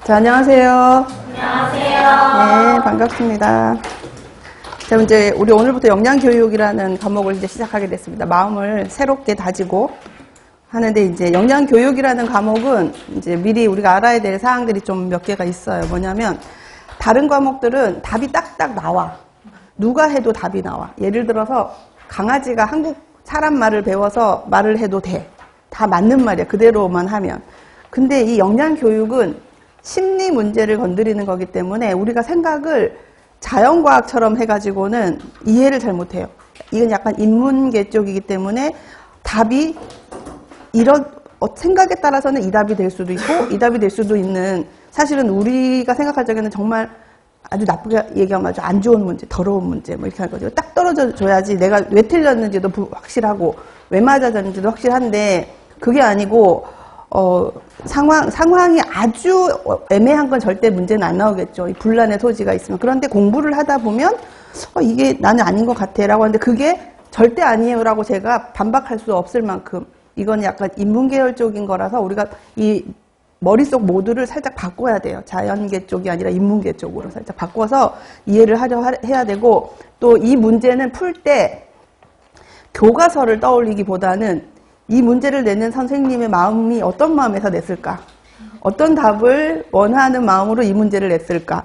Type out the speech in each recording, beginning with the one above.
자, 안녕하세요. 안녕하세요. 네, 반갑습니다. 자, 이제 우리 오늘부터 영양교육이라는 과목을 이제 시작하게 됐습니다. 마음을 새롭게 다지고 하는데, 이제 영양교육이라는 과목은 이제 미리 우리가 알아야 될 사항들이 좀 몇 개가 있어요. 뭐냐면, 다른 과목들은 답이 딱딱 나와. 누가 해도 답이 나와. 예를 들어서 강아지가 한국 사람 말을 배워서 말을 해도 돼. 다 맞는 말이야. 그대로만 하면. 근데 이 영양교육은 심리 문제를 건드리는 거기 때문에 우리가 생각을 자연과학처럼 해가지고는 이해를 잘 못해요. 이건 약간 인문계 쪽이기 때문에 답이 생각에 따라서는 이 답이 될 수도 있고 이 답이 될 수도 있는, 사실은 우리가 생각할 적에는 정말 아주 나쁘게 얘기하면 아주 안 좋은 문제, 더러운 문제 뭐 이렇게 할 거죠. 딱 떨어져 줘야지 내가 왜 틀렸는지도 확실하고 왜 맞아졌는지도 확실한데, 그게 아니고 상황이 아주 애매한 건 절대 문제는 안 나오겠죠. 이 분란의 소지가 있으면. 그런데 공부를 하다 보면 이게 나는 아닌 것 같아 라고 하는데, 그게 절대 아니에요 라고 제가 반박할 수 없을 만큼 이건 약간 인문계열 쪽인 거라서 우리가 이 머릿속 모두를 살짝 바꿔야 돼요. 자연계 쪽이 아니라 인문계 쪽으로 살짝 바꿔서 이해를 해야 되고, 또 이 문제는 풀 때 교과서를 떠올리기보다는 이 문제를 내는 선생님의 마음이 어떤 마음에서 냈을까? 어떤 답을 원하는 마음으로 이 문제를 냈을까?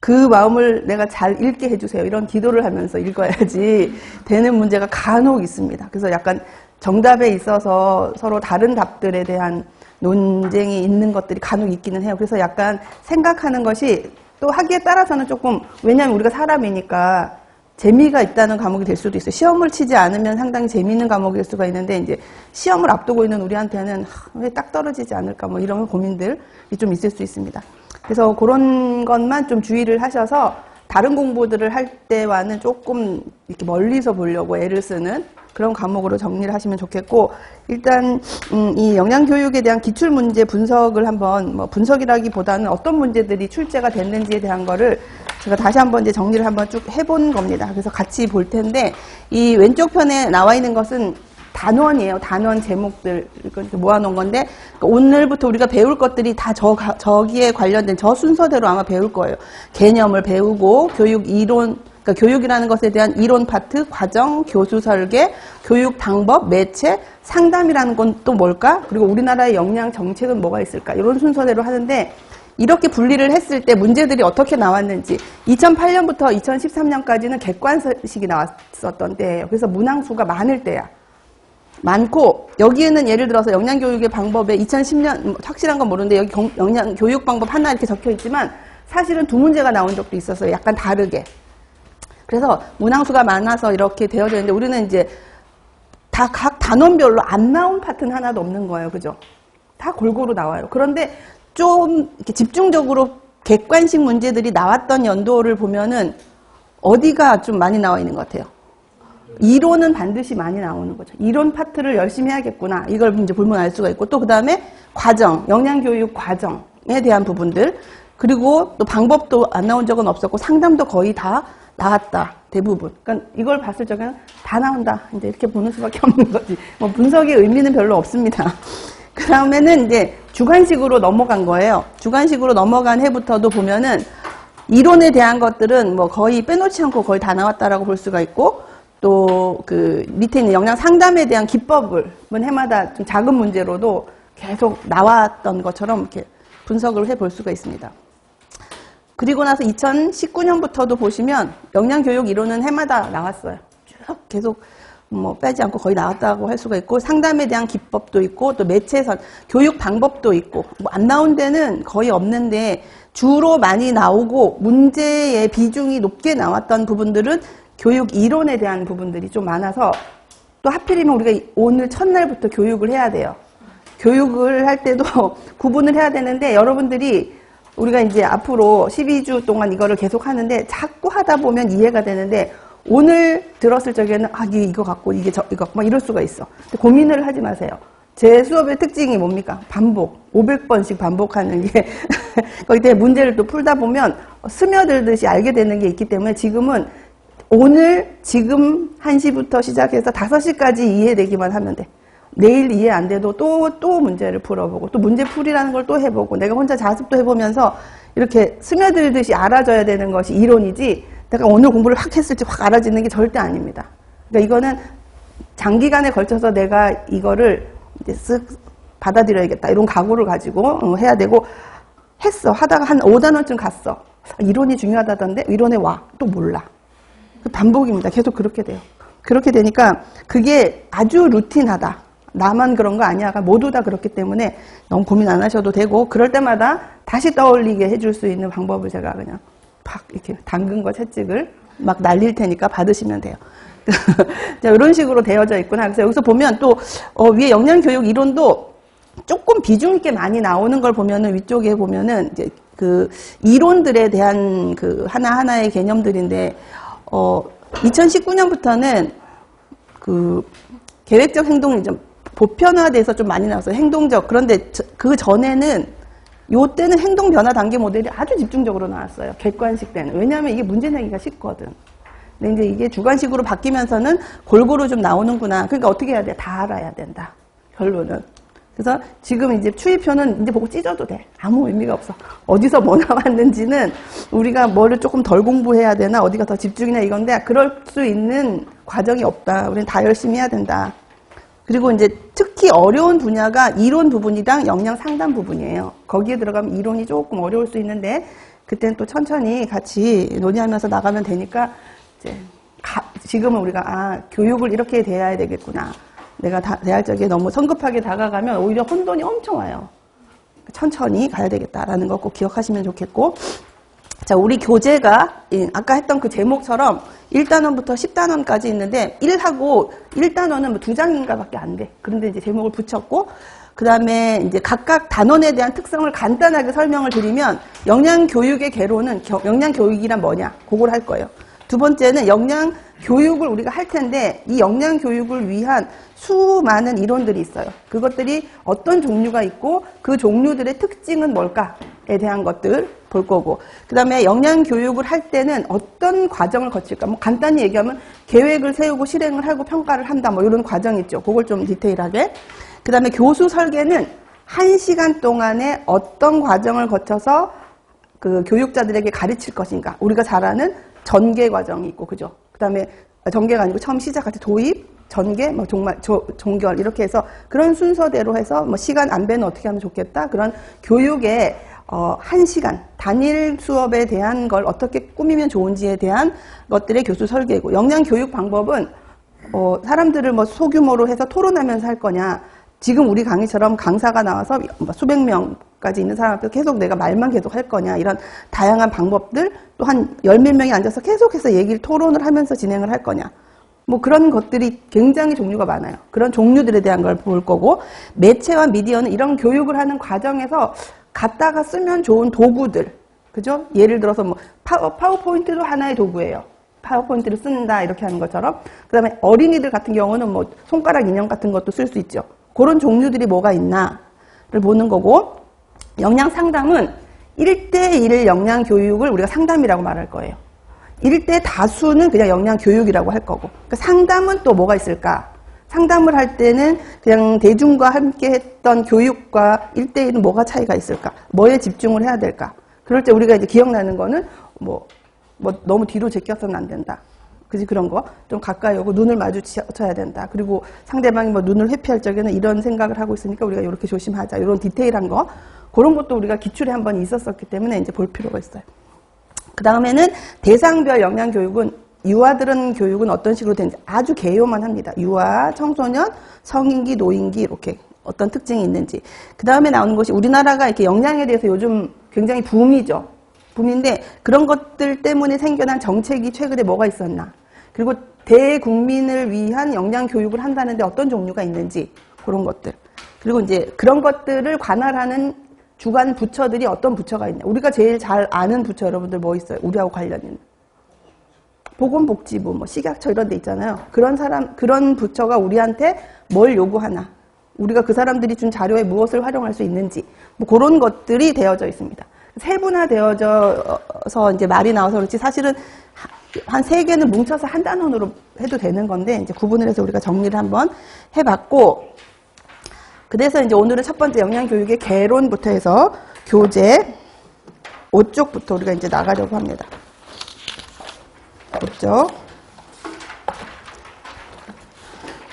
그 마음을 내가 잘 읽게 해주세요. 이런 기도를 하면서 읽어야지 되는 문제가 간혹 있습니다. 그래서 약간 정답에 있어서 서로 다른 답들에 대한 논쟁이 있는 것들이 간혹 있기는 해요. 그래서 약간 생각하는 것이 또 하기에 따라서는 조금, 왜냐하면 우리가 사람이니까 재미가 있다는 과목이 될 수도 있어요. 시험을 치지 않으면 상당히 재미있는 과목일 수가 있는데, 이제 시험을 앞두고 있는 우리한테는 왜 딱 떨어지지 않을까 뭐 이런 고민들이 좀 있을 수 있습니다. 그래서 그런 것만 좀 주의를 하셔서 다른 공부들을 할 때와는 조금 이렇게 멀리서 보려고 애를 쓰는 그런 과목으로 정리를 하시면 좋겠고, 일단 이 영양교육에 대한 기출문제 분석을 한번, 뭐 분석이라기보다는 어떤 문제들이 출제가 됐는지에 대한 거를 제가 다시 한번 이제 정리를 한번 쭉 해본 겁니다. 그래서 같이 볼 텐데, 이 왼쪽 편에 나와 있는 것은 단원이에요. 단원 제목들 이걸 모아놓은 건데, 오늘부터 우리가 배울 것들이 다 저기에 관련된 저 순서대로 아마 배울 거예요. 개념을 배우고, 교육 이론, 그러니까 교육이라는 것에 대한 이론 파트, 과정, 교수 설계, 교육 방법, 매체, 상담이라는 건 또 뭘까? 그리고 우리나라의 영양 정책은 뭐가 있을까? 이런 순서대로 하는데, 이렇게 분리를 했을 때 문제들이 어떻게 나왔는지, 2008년부터 2013년까지는 객관식이 나왔었던 때예요. 그래서 문항수가 많을 때야. 많고, 여기에는 예를 들어서 영양교육의 방법에 2010년, 확실한 건 모르는데 여기 영양교육 방법 하나 이렇게 적혀 있지만 사실은 두 문제가 나온 적도 있었어요. 약간 다르게. 그래서 문항수가 많아서 이렇게 되어져 있는데, 우리는 이제 다 각 단원별로 안 나온 파트는 하나도 없는 거예요. 그죠? 다 골고루 나와요. 그런데 좀 이렇게 집중적으로 객관식 문제들이 나왔던 연도를 보면은 어디가 좀 많이 나와 있는 것 같아요. 이론은 반드시 많이 나오는 거죠. 이론 파트를 열심히 해야겠구나. 이걸 이제 보면 알 수가 있고, 또 그 다음에 과정, 영양교육 과정에 대한 부분들, 그리고 또 방법도 안 나온 적은 없었고 상담도 거의 다 나왔다. 대부분. 그러니까 이걸 봤을 적에는 다 나온다. 이제 이렇게 보는 수밖에 없는 거지. 뭐 분석의 의미는 별로 없습니다. 그 다음에는 이제 주관식으로 넘어간 거예요. 주관식으로 넘어간 해부터도 보면은 이론에 대한 것들은 뭐 거의 빼놓지 않고 거의 다 나왔다라고 볼 수가 있고, 또 그 밑에 있는 영양 상담에 대한 기법을 해마다 좀 작은 문제로도 계속 나왔던 것처럼 이렇게 분석을 해볼 수가 있습니다. 그리고 나서 2019년부터도 보시면 영양교육 이론은 해마다 나왔어요. 쭉 계속 뭐 빼지 않고 거의 나왔다고 할 수가 있고, 상담에 대한 기법도 있고, 또 매체선, 교육 방법도 있고, 뭐 안 나온 데는 거의 없는데 주로 많이 나오고 문제의 비중이 높게 나왔던 부분들은 교육 이론에 대한 부분들이 좀 많아서, 또 하필이면 우리가 오늘 첫날부터 교육을 해야 돼요. 교육을 할 때도 구분을 해야 되는데, 여러분들이 우리가 이제 앞으로 12주 동안 이거를 계속 하는데 자꾸 하다 보면 이해가 되는데, 오늘 들었을 적에는 이거 같고 이거 같고 막 이럴 수가 있어. 근데 고민을 하지 마세요. 제 수업의 특징이 뭡니까? 반복. 500번씩 반복하는 게 거기 때문에 문제를 또 풀다 보면 스며들듯이 알게 되는 게 있기 때문에, 지금은 지금 1시부터 시작해서 5시까지 이해되기만 하면 돼. 내일 이해 안 돼도 또 문제를 풀어보고 또 문제풀이라는 걸 또 해보고 내가 혼자 자습도 해보면서 이렇게 스며들듯이 알아져야 되는 것이 이론이지 내가 오늘 공부를 확 했을지 확 알아지는 게 절대 아닙니다. 그러니까 이거는 장기간에 걸쳐서 내가 이거를 이제 쓱 받아들여야겠다 이런 각오를 가지고 해야 되고 했어. 하다가 한 5단원쯤 갔어. 이론이 중요하다던데 이론에 와. 또 몰라. 반복입니다. 계속 그렇게 돼요. 그렇게 되니까 그게 아주 루틴하다. 나만 그런 거 아니야. 모두 다 그렇기 때문에 너무 고민 안 하셔도 되고 그럴 때마다 다시 떠올리게 해줄 수 있는 방법을 제가 그냥 팍 이렇게 당근 거 채찍을 막 날릴 테니까 받으시면 돼요. 자, 이런 식으로 되어져 있구나. 그래서 여기서 보면 또 위에 영양교육 이론도 조금 비중 있게 많이 나오는 걸 보면은 위쪽에 보면은 이제 그 이론들에 대한 그 하나하나의 개념들인데 2019년부터는 그 계획적 행동이 좀 보편화돼서 좀 많이 나왔어요. 행동적. 그런데 그 전에는 요때는 행동 변화 단계 모델이 아주 집중적으로 나왔어요. 객관식 때는. 왜냐하면 이게 문제 내기가 쉽거든. 근데 이제 이게 주관식으로 바뀌면서는 골고루 좀 나오는구나. 그러니까 어떻게 해야 돼? 다 알아야 된다. 결론은. 그래서 지금 이제 추이표는 이제 보고 찢어도 돼. 아무 의미가 없어. 어디서 뭐 나왔는지는 우리가 뭐를 조금 덜 공부해야 되나 어디가 더 집중이나 이건데 그럴 수 있는 과정이 없다. 우리는 다 열심히 해야 된다. 그리고 이제 특히 어려운 분야가 이론 부분이랑 영양 상담 부분이에요. 거기에 들어가면 이론이 조금 어려울 수 있는데 그때는 또 천천히 같이 논의하면서 나가면 되니까 이제 지금은 우리가 교육을 이렇게 대해야 되겠구나. 내가 대할 적에 너무 성급하게 다가가면 오히려 혼돈이 엄청 와요. 천천히 가야 되겠다라는 거 꼭 기억하시면 좋겠고 자, 우리 교재가 아까 했던 그 제목처럼 1단원부터 10단원까지 있는데 1하고 1단원은 2장인가 밖에 안 돼. 그런데 이제 제목을 붙였고 그 다음에 이제 각각 단원에 대한 특성을 간단하게 설명을 드리면 영양교육의 개론은 영양교육이란 뭐냐 그걸 할 거예요. 두 번째는 영양교육을 우리가 할 텐데 이 영양교육을 위한 수많은 이론들이 있어요. 그것들이 어떤 종류가 있고 그 종류들의 특징은 뭘까에 대한 것들 볼 거고 그 다음에 영양교육을 할 때는 어떤 과정을 거칠까 뭐 간단히 얘기하면 계획을 세우고 실행을 하고 평가를 한다 뭐 이런 과정이 있죠. 그걸 좀 디테일하게 그 다음에 교수 설계는 1시간 동안에 어떤 과정을 거쳐서 그 교육자들에게 가르칠 것인가 우리가 잘 아는 전개 과정이 있고 그죠. 그 다음에 전개가 아니고 처음 시작할 때 도입 전개, 뭐 정말 종결 이렇게 해서 그런 순서대로 해서 뭐 시간 안배는 어떻게 하면 좋겠다 그런 교육의 1시간 단일 수업에 대한 걸 어떻게 꾸미면 좋은지에 대한 것들의 교수 설계이고 영양교육 방법은 사람들을 뭐 소규모로 해서 토론하면서 할 거냐 지금 우리 강의처럼 강사가 나와서 수백 명까지 있는 사람한테 계속 내가 말만 계속 할 거냐 이런 다양한 방법들 또 한 열 몇 명이 앉아서 계속해서 얘기를 토론을 하면서 진행을 할 거냐 뭐 그런 것들이 굉장히 종류가 많아요. 그런 종류들에 대한 걸 볼 거고 매체와 미디어는 이런 교육을 하는 과정에서 갖다가 쓰면 좋은 도구들 그죠? 예를 들어서 뭐 파워포인트도 하나의 도구예요. 파워포인트를 쓴다 이렇게 하는 것처럼 그 다음에 어린이들 같은 경우는 뭐 손가락 인형 같은 것도 쓸 수 있죠. 그런 종류들이 뭐가 있나를 보는 거고 영양 상담은 1대1 영양 교육을 우리가 상담이라고 말할 거예요. 1대 다수는 그냥 영양 교육이라고 할 거고 그러니까 상담은 또 뭐가 있을까? 상담을 할 때는 그냥 대중과 함께 했던 교육과 1대1은 뭐가 차이가 있을까? 뭐에 집중을 해야 될까? 그럴 때 우리가 이제 기억나는 거는 뭐 너무 뒤로 제껴서는 안 된다. 그지 그런 거 좀 가까이 오고 눈을 마주쳐야 된다. 그리고 상대방이 뭐 눈을 회피할 적에는 이런 생각을 하고 있으니까 우리가 이렇게 조심하자. 이런 디테일한 거 그런 것도 우리가 기출에 한번 있었었기 때문에 이제 볼 필요가 있어요. 그 다음에는 대상별 영양교육은 유아들은 교육은 어떤 식으로 되는지 아주 개요만 합니다. 유아, 청소년, 성인기, 노인기 이렇게 어떤 특징이 있는지. 그 다음에 나오는 것이 우리나라가 이렇게 영양에 대해서 요즘 굉장히 붐이죠. 붐인데 그런 것들 때문에 생겨난 정책이 최근에 뭐가 있었나. 그리고 대국민을 위한 영양교육을 한다는데 어떤 종류가 있는지 그런 것들. 그리고 이제 그런 것들을 관할하는 주관 부처들이 어떤 부처가 있냐. 우리가 제일 잘 아는 부처 여러분들 뭐 있어요? 우리하고 관련 있는. 보건복지부, 뭐 식약처 이런 데 있잖아요. 그런 부처가 우리한테 뭘 요구하나. 우리가 그 사람들이 준 자료에 무엇을 활용할 수 있는지. 뭐 그런 것들이 되어져 있습니다. 세분화되어져서 이제 말이 나와서 그렇지 사실은 한 3개는 뭉쳐서 한 단원으로 해도 되는 건데 이제 구분을 해서 우리가 정리를 한번 해봤고 그래서 이제 오늘은 첫 번째 영양교육의 개론부터 해서 교재 5쪽부터 우리가 이제 나가려고 합니다. 5쪽.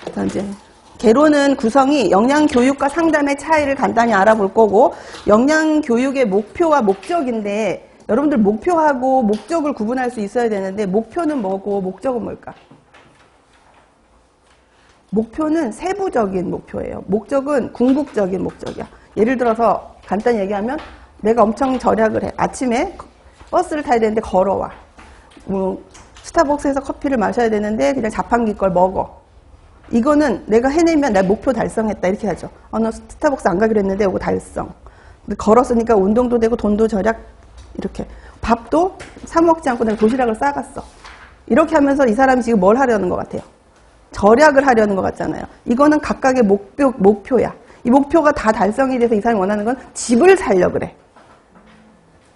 그래서 이제 개론은 구성이 영양교육과 상담의 차이를 간단히 알아볼 거고, 영양교육의 목표와 목적인데, 여러분들 목표하고 목적을 구분할 수 있어야 되는데, 목표는 뭐고 목적은 뭘까? 목표는 세부적인 목표예요. 목적은 궁극적인 목적이야. 예를 들어서 간단히 얘기하면 내가 엄청 절약을 해. 아침에 버스를 타야 되는데 걸어와. 스타벅스에서 커피를 마셔야 되는데 그냥 자판기 걸 먹어. 이거는 내가 해내면 내 목표 달성했다 이렇게 하죠. 너 스타벅스 안 가기로 했는데 이거 달성. 걸었으니까 운동도 되고 돈도 절약. 이렇게 밥도 사 먹지 않고 내가 도시락을 싸갔어. 이렇게 하면서 이 사람이 지금 뭘 하려는 것 같아요? 절약을 하려는 것 같잖아요. 이거는 각각의 목표야. 이 목표가 다 달성이 돼서 이 사람이 원하는 건 집을 살려고 그래.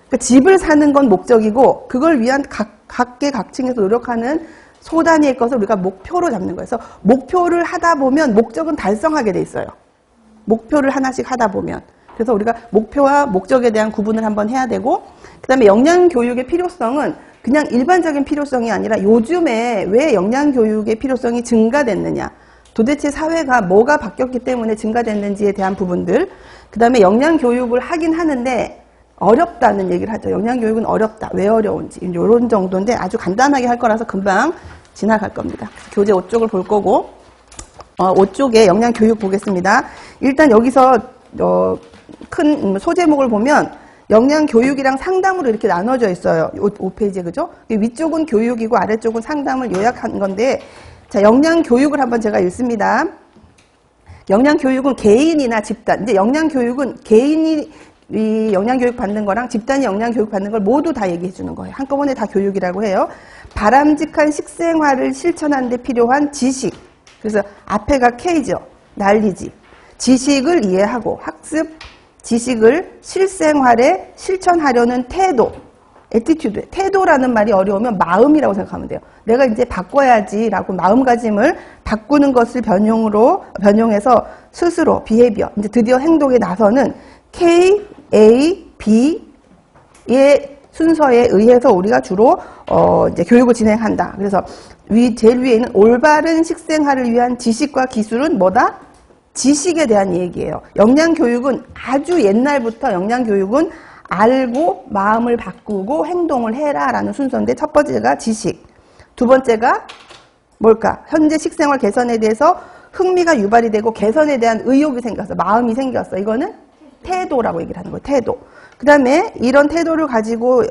그러니까 집을 사는 건 목적이고, 그걸 위한 각계각층에서 노력하는 소단위의 것을 우리가 목표로 잡는 거예요. 그래서 목표를 하다 보면 목적은 달성하게 돼 있어요. 목표를 하나씩 하다 보면. 그래서 우리가 목표와 목적에 대한 구분을 한번 해야 되고, 그 다음에 영양교육의 필요성은 그냥 일반적인 필요성이 아니라 요즘에 왜 영양교육의 필요성이 증가됐느냐, 도대체 사회가 뭐가 바뀌었기 때문에 증가됐는지에 대한 부분들, 그 다음에 영양교육을 하긴 하는데 어렵다는 얘기를 하죠. 영양교육은 어렵다. 왜 어려운지 이런 정도인데 아주 간단하게 할 거라서 금방 지나갈 겁니다. 교재 5쪽을 볼 거고, 5쪽에 영양교육 보겠습니다. 일단 여기서 큰 소제목을 보면 영양교육이랑 상담으로 이렇게 나눠져 있어요. 5페이지에, 그죠? 위쪽은 교육이고 아래쪽은 상담을 요약한 건데, 자, 영양교육을 한번 제가 읽습니다. 영양교육은 개인이나 집단, 이제 영양교육은 개인이 이 영양교육 받는 거랑 집단이 영양교육 받는 걸 모두 다 얘기해 주는 거예요. 한꺼번에 다 교육이라고 해요. 바람직한 식생활을 실천하는 데 필요한 지식. 그래서 앞에가 K죠. 난리지. 지식을 이해하고 학습, 지식을 실생활에 실천하려는 태도, 애티튜드. 태도라는 말이 어려우면 마음이라고 생각하면 돼요. 내가 이제 바꿔야지라고 마음가짐을 바꾸는 것을 변용해서 스스로 비헤이비어, 이제 드디어 행동에 나서는 K, A, B의 순서에 의해서 우리가 주로 이제 교육을 진행한다. 그래서 제일 위에 있는 올바른 식생활을 위한 지식과 기술은 뭐다? 지식에 대한 얘기예요. 영양교육은 아주 옛날부터 영양교육은 알고 마음을 바꾸고 행동을 해라라는 순서인데, 첫 번째가 지식, 두 번째가 뭘까? 현재 식생활 개선에 대해서 흥미가 유발이 되고 개선에 대한 의욕이 생겼어. 마음이 생겼어. 이거는 태도라고 얘기를 하는 거예요. 태도. 그 다음에 이런 태도를 가지고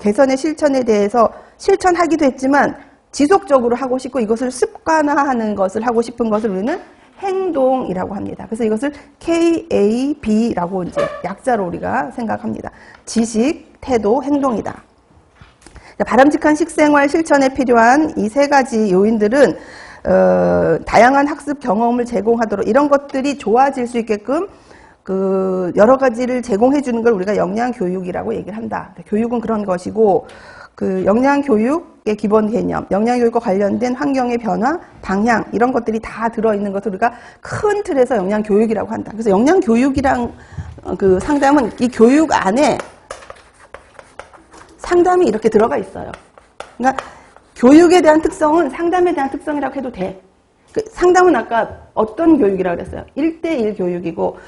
개선의 실천에 대해서 실천하기도 했지만 지속적으로 하고 싶고 이것을 습관화하는 것을 하고 싶은 것을 우리는 행동이라고 합니다. 그래서 이것을 KAB라고 이제 약자로 우리가 생각합니다. 지식, 태도, 행동이다. 바람직한 식생활 실천에 필요한 이 세 가지 요인들은 다양한 학습 경험을 제공하도록 이런 것들이 좋아질 수 있게끔 여러 가지를 제공해 주는 걸 우리가 영양교육이라고 얘기를 한다. 교육은 그런 것이고, 영양교육의 기본 개념, 영양교육과 관련된 환경의 변화, 방향, 이런 것들이 다 들어있는 것을 우리가 큰 틀에서 영양교육이라고 한다. 그래서 영양교육이랑 상담은 이 교육 안에 상담이 이렇게 들어가 있어요. 그러니까 교육에 대한 특성은 상담에 대한 특성이라고 해도 돼. 상담은 아까 어떤 교육이라고 그랬어요? 1대1 교육이고,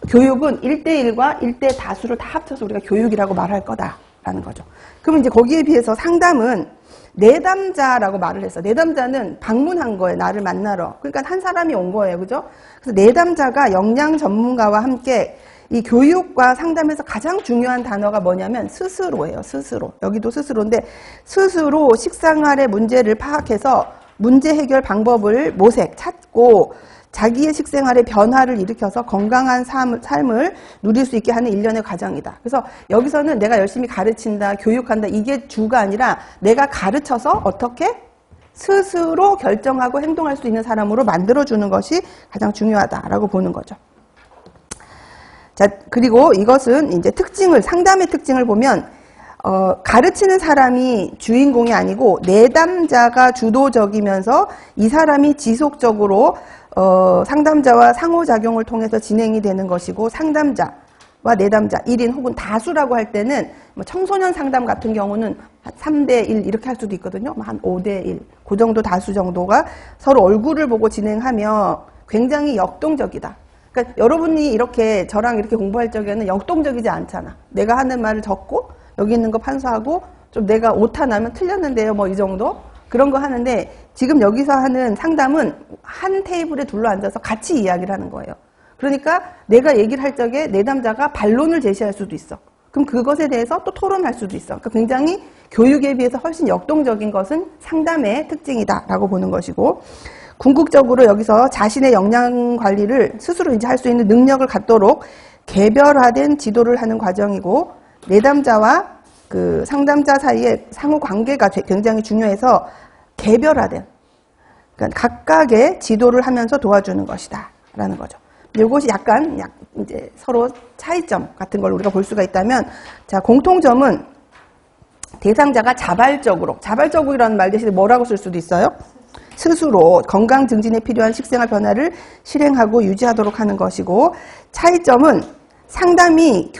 교육은 1대1과 1대 다수를 다 합쳐서 우리가 교육이라고 말할 거다라는 거죠. 그럼 이제 거기에 비해서 상담은 내담자라고 말을 했어. 내담자는 방문한 거예요. 나를 만나러. 그러니까 한 사람이 온 거예요. 그죠? 그래서 내담자가 영양 전문가와 함께 이 교육과 상담에서 가장 중요한 단어가 뭐냐면 스스로예요. 스스로. 여기도 스스로인데, 스스로 식생활의 문제를 파악해서 문제 해결 방법을 찾고 자기의 식생활의 변화를 일으켜서 건강한 삶을 누릴 수 있게 하는 일련의 과정이다. 그래서 여기서는 내가 열심히 가르친다, 교육한다, 이게 주가 아니라 내가 가르쳐서 어떻게 스스로 결정하고 행동할 수 있는 사람으로 만들어주는 것이 가장 중요하다라고 보는 거죠. 자, 그리고 이것은 이제 상담의 특징을 보면, 가르치는 사람이 주인공이 아니고 내담자가 주도적이면서 이 사람이 지속적으로 상담자와 상호작용을 통해서 진행이 되는 것이고, 상담자와 내담자 1인 혹은 다수라고 할 때는 뭐 청소년 상담 같은 경우는 한 3대1 이렇게 할 수도 있거든요. 한 5대1 그 정도 다수 정도가 서로 얼굴을 보고 진행하며 굉장히 역동적이다. 그러니까 여러분이 이렇게 저랑 이렇게 공부할 적에는 역동적이지 않잖아. 내가 하는 말을 적고 여기 있는 거 판수하고 좀 내가 오타 나면 틀렸는데요, 뭐 이 정도 그런 거 하는데, 지금 여기서 하는 상담은 한 테이블에 둘러 앉아서 같이 이야기를 하는 거예요. 그러니까 내가 얘기를 할 적에 내담자가 반론을 제시할 수도 있어. 그럼 그것에 대해서 또 토론할 수도 있어. 그러니까 굉장히 교육에 비해서 훨씬 역동적인 것은 상담의 특징이다라고 보는 것이고, 궁극적으로 여기서 자신의 역량 관리를 스스로 이제 할 수 있는 능력을 갖도록 개별화된 지도를 하는 과정이고, 내담자와 그 상담자 사이의 상호 관계가 굉장히 중요해서 개별화된, 그러니까 각각의 지도를 하면서 도와주는 것이다 라는 거죠. 이것이 약간 이제 서로 차이점 같은 걸 우리가 볼 수가 있다면, 자, 공통점은 대상자가 자발적으로라는 말 대신에 뭐라고 쓸 수도 있어요? 스스로 건강 증진에 필요한 식생활 변화를 실행하고 유지하도록 하는 것이고, 차이점은 상담이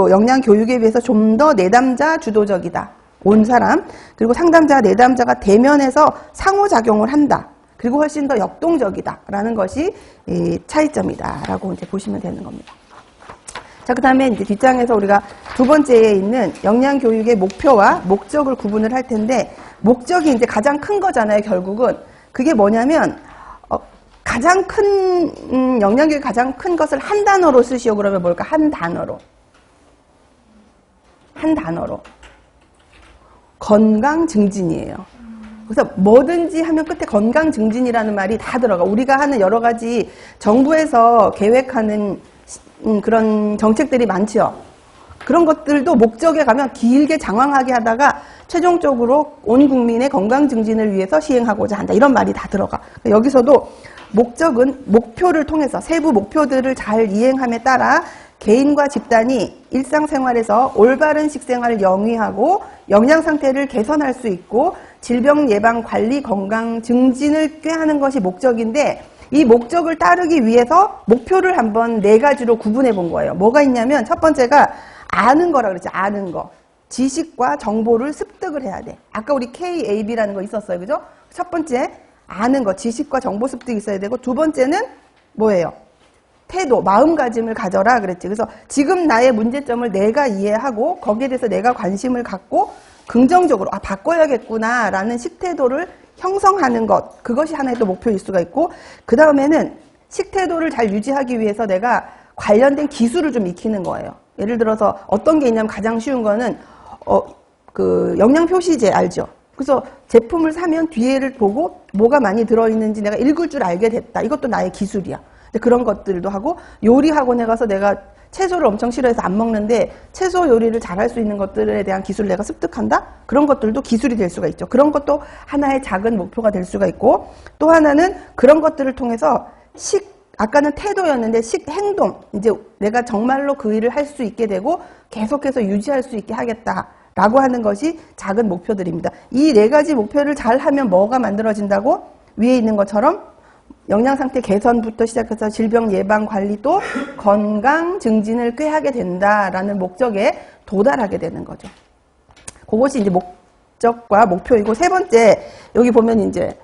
역량 교육에 비해서 좀 더 내담자 주도적이다. 온 사람. 그리고 상담자, 내담자가 대면해서 상호작용을 한다. 그리고 훨씬 더 역동적이다. 라는 것이 차이점이다. 라고 이제 보시면 되는 겁니다. 자, 그 다음에 이제 뒷장에서 우리가 두 번째에 있는 역량 교육의 목표와 목적을 구분을 할 텐데, 목적이 이제 가장 큰 거잖아요, 결국은. 그게 뭐냐면, 가장 큰, 역량 교육의 가장 큰 것을 한 단어로 쓰시오. 그러면 뭘까? 한 단어로. 건강 증진이에요. 그래서 뭐든지 하면 끝에 건강 증진이라는 말이 다 들어가. 우리가 하는 여러 가지 정부에서 계획하는 그런 정책들이 많죠. 그런 것들도 목적에 가면 길게 장황하게 하다가 최종적으로 온 국민의 건강 증진을 위해서 시행하고자 한다. 이런 말이 다 들어가. 여기서도 목적은 목표를 통해서 세부 목표들을 잘 이행함에 따라 개인과 집단이 일상생활에서 올바른 식생활을 영위하고 영양 상태를 개선할 수 있고 질병 예방 관리 건강 증진을 꾀하는 것이 목적인데, 이 목적을 따르기 위해서 목표를 한번 4가지로 구분해 본 거예요. 뭐가 있냐면, 첫 번째가 아는 거라 그랬죠. 아는 거. 지식과 정보를 습득을 해야 돼. 아까 우리 KAB라는 거 있었어요. 그죠? 첫 번째, 아는 거, 지식과 정보 습득이 있어야 되고, 두 번째는 뭐예요? 태도, 마음가짐을 가져라 그랬지. 그래서 지금 나의 문제점을 내가 이해하고 거기에 대해서 내가 관심을 갖고 긍정적으로 바꿔야겠구나 라는 식태도를 형성하는 것, 그것이 하나의 또 목표일 수가 있고, 그 다음에는 식태도를 잘 유지하기 위해서 내가 관련된 기술을 좀 익히는 거예요. 예를 들어서 어떤 게 있냐면, 가장 쉬운 거는 그 영양표시제 알죠? 그래서 제품을 사면 뒤에를 보고 뭐가 많이 들어있는지 내가 읽을 줄 알게 됐다. 이것도 나의 기술이야. 그런 것들도 하고, 요리 학원에 가서 내가 채소를 엄청 싫어해서 안 먹는데 채소 요리를 잘할 수 있는 것들에 대한 기술을 내가 습득한다? 그런 것들도 기술이 될 수가 있죠. 그런 것도 하나의 작은 목표가 될 수가 있고, 또 하나는 그런 것들을 통해서 아까는 태도였는데 행동, 이제 내가 정말로 그 일을 할 수 있게 되고 계속해서 유지할 수 있게 하겠다라고 하는 것이 작은 목표들입니다. 이 4가지 목표를 잘 하면 뭐가 만들어진다고? 위에 있는 것처럼 영양상태 개선부터 시작해서 질병 예방 관리도 건강 증진을 꾀하게 된다라는 목적에 도달하게 되는 거죠. 그것이 이제 목적과 목표이고, 세 번째, 여기 보면 이제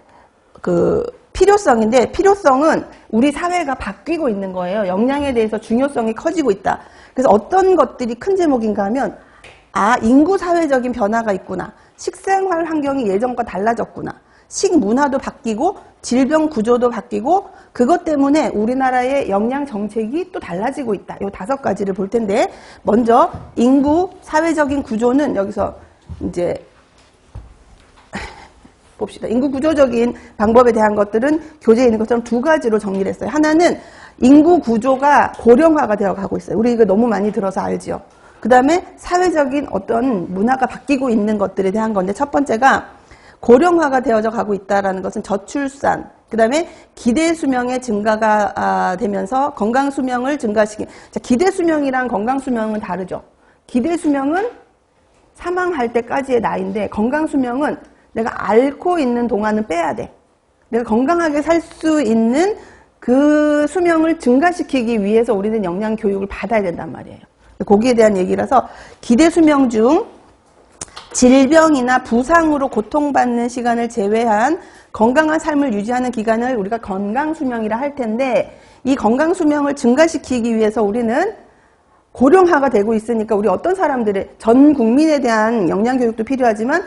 그 필요성인데, 필요성은 우리 사회가 바뀌고 있는 거예요. 역량에 대해서 중요성이 커지고 있다. 그래서 어떤 것들이 큰 제목인가 하면, 인구 사회적인 변화가 있구나. 식생활 환경이 예전과 달라졌구나. 식문화도 바뀌고 질병 구조도 바뀌고, 그것 때문에 우리나라의 영양 정책이 또 달라지고 있다. 이 5가지를 볼 텐데, 먼저 인구 사회적인 구조는 여기서 이제 봅시다. 인구 구조적인 방법에 대한 것들은 교재에 있는 것처럼 2가지로 정리를 했어요. 하나는 인구 구조가 고령화가 되어 가고 있어요. 우리 이거 너무 많이 들어서 알죠. 그 다음에 사회적인 어떤 문화가 바뀌고 있는 것들에 대한 건데, 첫 번째가 고령화가 되어져 가고 있다는 것은 저출산, 그 다음에 기대 수명의 증가가 되면서 건강 수명을 증가시키는. 자, 기대 수명이랑 건강 수명은 다르죠. 기대 수명은 사망할 때까지의 나이인데, 건강 수명은 내가 앓고 있는 동안은 빼야 돼. 내가 건강하게 살 수 있는 그 수명을 증가시키기 위해서 우리는 영양 교육을 받아야 된단 말이에요. 거기에 대한 얘기라서 기대 수명 중 질병이나 부상으로 고통받는 시간을 제외한 건강한 삶을 유지하는 기간을 우리가 건강 수명이라 할 텐데, 이 건강 수명을 증가시키기 위해서 우리는 고령화가 되고 있으니까 우리 어떤 사람들의 전 국민에 대한 영양 교육도 필요하지만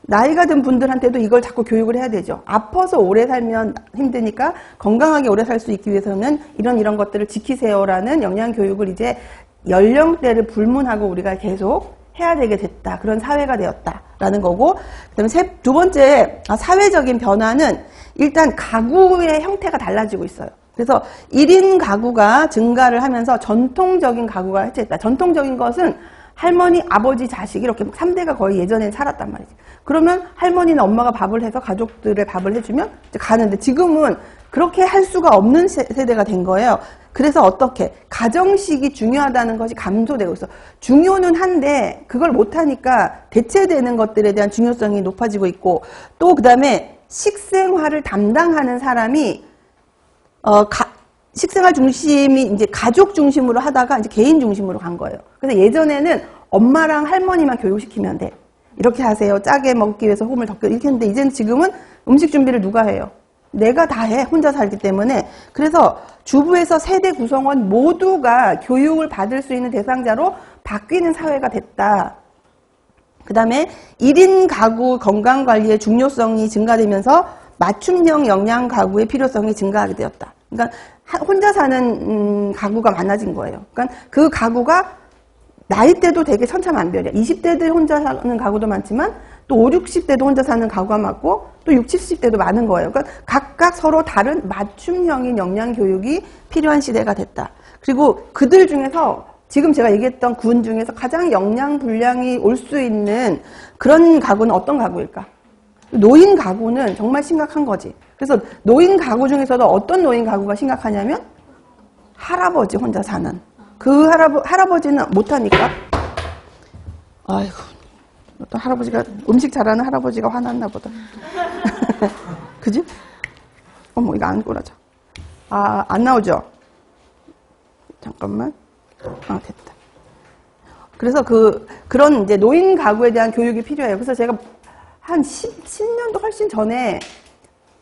나이가 든 분들한테도 이걸 자꾸 교육을 해야 되죠. 아파서 오래 살면 힘드니까 건강하게 오래 살 수 있기 위해서는 이런 것들을 지키세요라는 영양 교육을 이제 연령대를 불문하고 우리가 계속 해야 되게 됐다. 그런 사회가 되었다라는 거고, 그다음에 두 번째 사회적인 변화는 일단 가구의 형태가 달라지고 있어요. 그래서 1인 가구가 증가를 하면서 전통적인 가구가 해체했다. 전통적인 것은 할머니, 아버지, 자식 이렇게 3대가 거의 예전엔 살았단 말이지. 그러면 할머니나 엄마가 밥을 해서 가족들의 밥을 해주면 이제 가는데, 지금은 그렇게 할 수가 없는 세대가 된 거예요. 그래서 어떻게 가정식이 중요하다는 것이 감소되고 있어. 중요는 한데 그걸 못하니까 대체되는 것들에 대한 중요성이 높아지고 있고, 또 그다음에 식생활을 담당하는 사람이 식생활 중심이 이제 가족 중심으로 하다가 이제 개인 중심으로 간 거예요. 그래서 예전에는 엄마랑 할머니만 교육시키면 돼. 이렇게 하세요. 짜게 먹기 위해서 홈을 덮겨. 이렇게 했는데 이제는 지금은 음식 준비를 누가 해요? 내가 다 해. 혼자 살기 때문에. 그래서 주부에서 세대 구성원 모두가 교육을 받을 수 있는 대상자로 바뀌는 사회가 됐다. 그 다음에 1인 가구 건강관리의 중요성이 증가되면서 맞춤형 영양 가구의 필요성이 증가하게 되었다. 그러니까 혼자 사는 가구가 많아진 거예요. 그러니까 그 가구가 나이대도 되게 천차만별이야. 20대들 혼자 사는 가구도 많지만 또 5, 60대도 혼자 사는 가구가 많고 또 60, 70대도 많은 거예요. 그러니까 각각 서로 다른 맞춤형인 영양 교육이 필요한 시대가 됐다. 그리고 그들 중에서 지금 제가 얘기했던 군 중에서 가장 영양 불량이 올 수 있는 그런 가구는 어떤 가구일까? 노인 가구는 정말 심각한 거지. 그래서 노인 가구 중에서도 어떤 노인 가구가 심각하냐면 할아버지 혼자 사는. 그 할아버지는 못하니까. 아이고, 어떤 할아버지가, 음식 잘하는 할아버지가 화났나 보다. 그지? 어머, 이거 안 꼬라져. 아, 안 나오죠? 잠깐만. 아, 됐다. 그래서 그런 이제 노인 가구에 대한 교육이 필요해요. 그래서 제가 한 10년도 훨씬 전에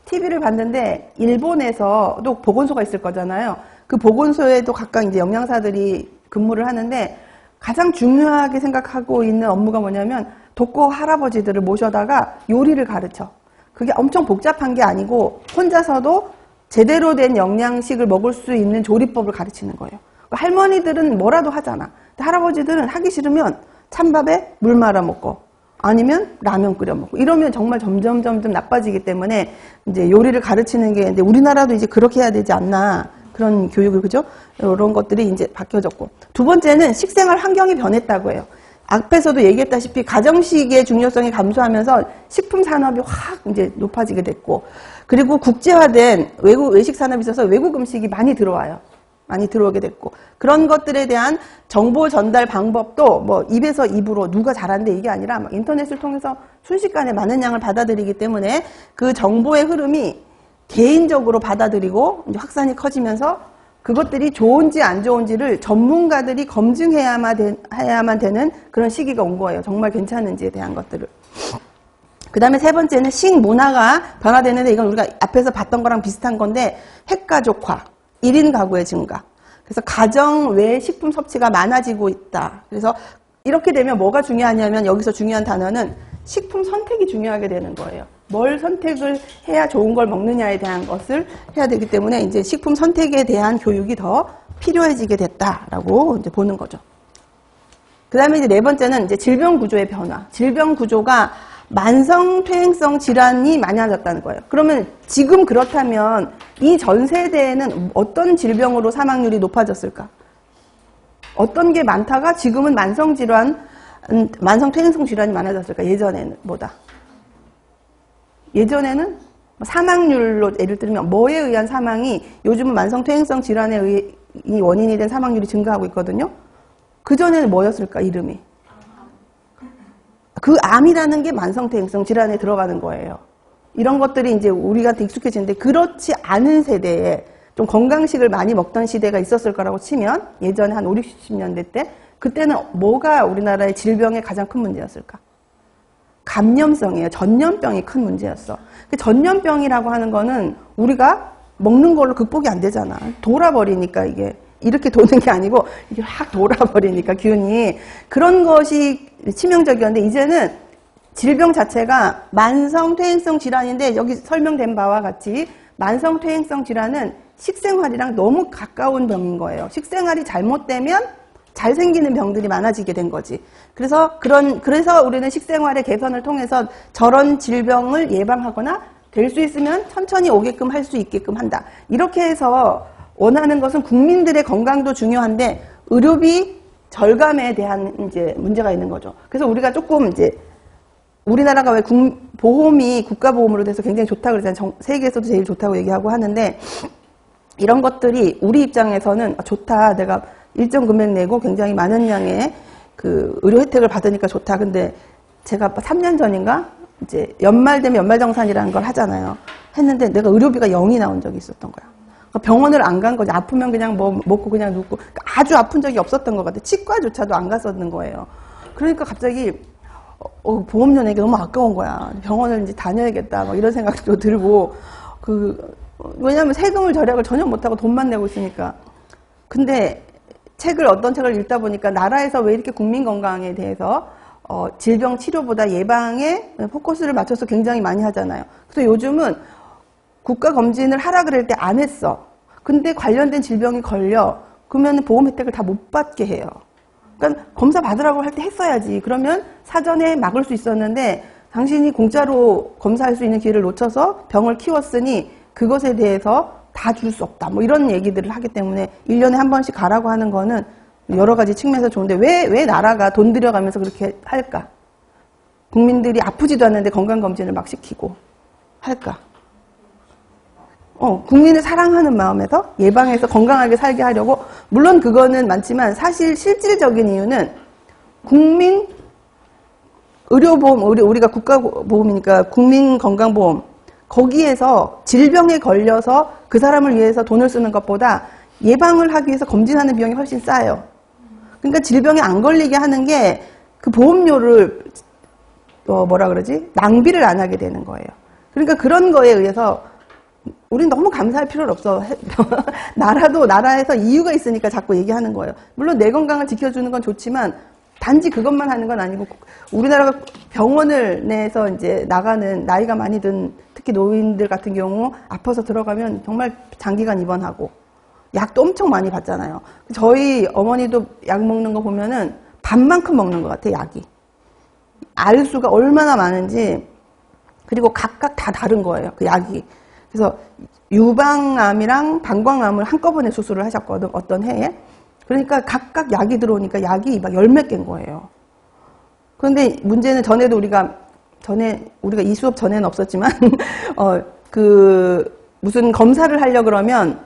TV를 봤는데, 일본에서도 보건소가 있을 거잖아요. 그 보건소에도 각각 이제 영양사들이 근무를 하는데, 가장 중요하게 생각하고 있는 업무가 뭐냐면, 독거 할아버지들을 모셔다가 요리를 가르쳐. 그게 엄청 복잡한 게 아니고, 혼자서도 제대로 된 영양식을 먹을 수 있는 조리법을 가르치는 거예요. 할머니들은 뭐라도 하잖아. 근데 할아버지들은 하기 싫으면 찬밥에 물 말아 먹고, 아니면 라면 끓여 먹고, 이러면 정말 점점 나빠지기 때문에 이제 요리를 가르치는 게, 이제 우리나라도 이제 그렇게 해야 되지 않나. 그런 교육을, 그죠? 이런 것들이 이제 바뀌어졌고. 두 번째는 식생활 환경이 변했다고 해요. 앞에서도 얘기했다시피 가정식의 중요성이 감소하면서 식품 산업이 확 이제 높아지게 됐고, 그리고 국제화된 외식 산업이 있어서 외국 음식이 많이 들어와요. 많이 들어오게 됐고, 그런 것들에 대한 정보 전달 방법도 뭐 입에서 입으로 누가 잘하는데 이게 아니라 막 인터넷을 통해서 순식간에 많은 양을 받아들이기 때문에 그 정보의 흐름이 개인적으로 받아들이고 이제 확산이 커지면서 그것들이 좋은지 안 좋은지를 전문가들이 검증해야만 되는 그런 시기가 온 거예요. 정말 괜찮은지에 대한 것들을. 그 다음에 세 번째는 식문화가 변화되는데, 이건 우리가 앞에서 봤던 거랑 비슷한 건데, 핵가족화, 1인 가구의 증가. 그래서 가정 외 식품 섭취가 많아지고 있다. 그래서 이렇게 되면 뭐가 중요하냐면, 여기서 중요한 단어는 식품 선택이 중요하게 되는 거예요. 뭘 선택을 해야 좋은 걸 먹느냐에 대한 것을 해야 되기 때문에 이제 식품 선택에 대한 교육이 더 필요해지게 됐다라고 이제 보는 거죠. 그 다음에 이제 네 번째는 이제 질병 구조의 변화. 질병 구조가 만성 퇴행성 질환이 많아졌다는 거예요. 그러면 지금 그렇다면 이 전 세대에는 어떤 질병으로 사망률이 높아졌을까? 어떤 게 많다가 지금은 만성 퇴행성 질환이 많아졌을까? 예전에는 보다. 예전에는 사망률로 예를 들면 뭐에 의한 사망이, 요즘은 만성 퇴행성 질환에 이 원인이 된 사망률이 증가하고 있거든요. 그전에는 뭐였을까, 이름이? 그 암이라는 게 만성 퇴행성 질환에 들어가는 거예요. 이런 것들이 이제 우리한테 익숙해지는데, 그렇지 않은 세대에 좀 건강식을 많이 먹던 시대가 있었을 거라고 치면 예전에 한 5, 60년대 때 그때는 뭐가 우리나라의 질병의 가장 큰 문제였을까? 감염성이에요. 전염병이 큰 문제였어. 그 전염병이라고 하는 거는 우리가 먹는 걸로 극복이 안 되잖아. 돌아버리니까 이게 이렇게 도는 게 아니고 이게 확 돌아버리니까 균이 그런 것이 치명적이었는데 이제는 질병 자체가 만성 퇴행성 질환인데 여기 설명된 바와 같이 만성 퇴행성 질환은 식생활이랑 너무 가까운 병인 거예요. 식생활이 잘못되면 잘 생기는 병들이 많아지게 된 거지. 그래서 우리는 식생활의 개선을 통해서 저런 질병을 예방하거나 될 수 있으면 천천히 오게끔 할 수 있게끔 한다. 이렇게 해서 원하는 것은 국민들의 건강도 중요한데 의료비 절감에 대한 이제 문제가 있는 거죠. 그래서 우리가 조금 이제 우리나라가 왜 보험이 국가보험으로 돼서 굉장히 좋다고 그러잖아요. 세계에서도 제일 좋다고 얘기하고 하는데 이런 것들이 우리 입장에서는 좋다. 내가 일정 금액 내고 굉장히 많은 양의 그 의료 혜택을 받으니까 좋다. 근데 제가 3년 전인가 이제 연말 되면 연말정산이라는 걸 하잖아요. 했는데 내가 의료비가 0이 나온 적이 있었던 거야. 그러니까 병원을 안 간 거지. 아프면 그냥 뭐 먹고 그냥 눕고 그러니까 아주 아픈 적이 없었던 것 같아. 치과조차도 안 갔었는 거예요. 그러니까 갑자기 보험료 내기 너무 아까운 거야. 병원을 이제 다녀야겠다. 막 이런 생각도 들고 왜냐하면 세금을 절약을 전혀 못하고 돈만 내고 있으니까. 근데 어떤 책을 읽다 보니까 나라에서 왜 이렇게 국민 건강에 대해서 질병 치료보다 예방에 포커스를 맞춰서 굉장히 많이 하잖아요. 그래서 요즘은 국가 검진을 하라 그럴 때 안 했어. 근데 관련된 질병이 걸려. 그러면 보험 혜택을 다 못 받게 해요. 그러니까 검사 받으라고 할 때 했어야지. 그러면 사전에 막을 수 있었는데 당신이 공짜로 검사할 수 있는 기회를 놓쳐서 병을 키웠으니 그것에 대해서 다 줄 수 없다. 뭐 이런 얘기들을 하기 때문에 1년에 한 번씩 가라고 하는 거는 여러 가지 측면에서 좋은데 왜 나라가 돈 들여가면서 그렇게 할까? 국민들이 아프지도 않는데 건강검진을 막 시키고 할까? 국민을 사랑하는 마음에서 예방해서 건강하게 살게 하려고 물론 그거는 많지만 사실 실질적인 이유는 국민 의료보험 우리가 국가보험이니까 국민건강보험 거기에서 질병에 걸려서 그 사람을 위해서 돈을 쓰는 것보다 예방을 하기 위해서 검진하는 비용이 훨씬 싸요. 그러니까 질병에 안 걸리게 하는 게 그 보험료를 낭비를 안 하게 되는 거예요. 그러니까 그런 거에 의해서 우린 너무 감사할 필요는 없어. 나라에서 이유가 있으니까 자꾸 얘기하는 거예요. 물론 내 건강을 지켜주는 건 좋지만 단지 그것만 하는 건 아니고 우리나라가 병원을 내서 이제 나가는 나이가 많이 든 특히 노인들 같은 경우 아파서 들어가면 정말 장기간 입원하고 약도 엄청 많이 받잖아요. 저희 어머니도 약 먹는 거 보면은 밥만큼 먹는 것 같아, 약이. 알수가 얼마나 많은지 그리고 각각 다 다른 거예요, 그 약이. 그래서 유방암이랑 방광암을 한꺼번에 수술을 하셨거든, 어떤 해에. 그러니까 각각 약이 들어오니까 약이 막 10몇 개인 거예요. 그런데 문제는 우리가 이 수업 전에는 없었지만, 무슨 검사를 하려고 그러면,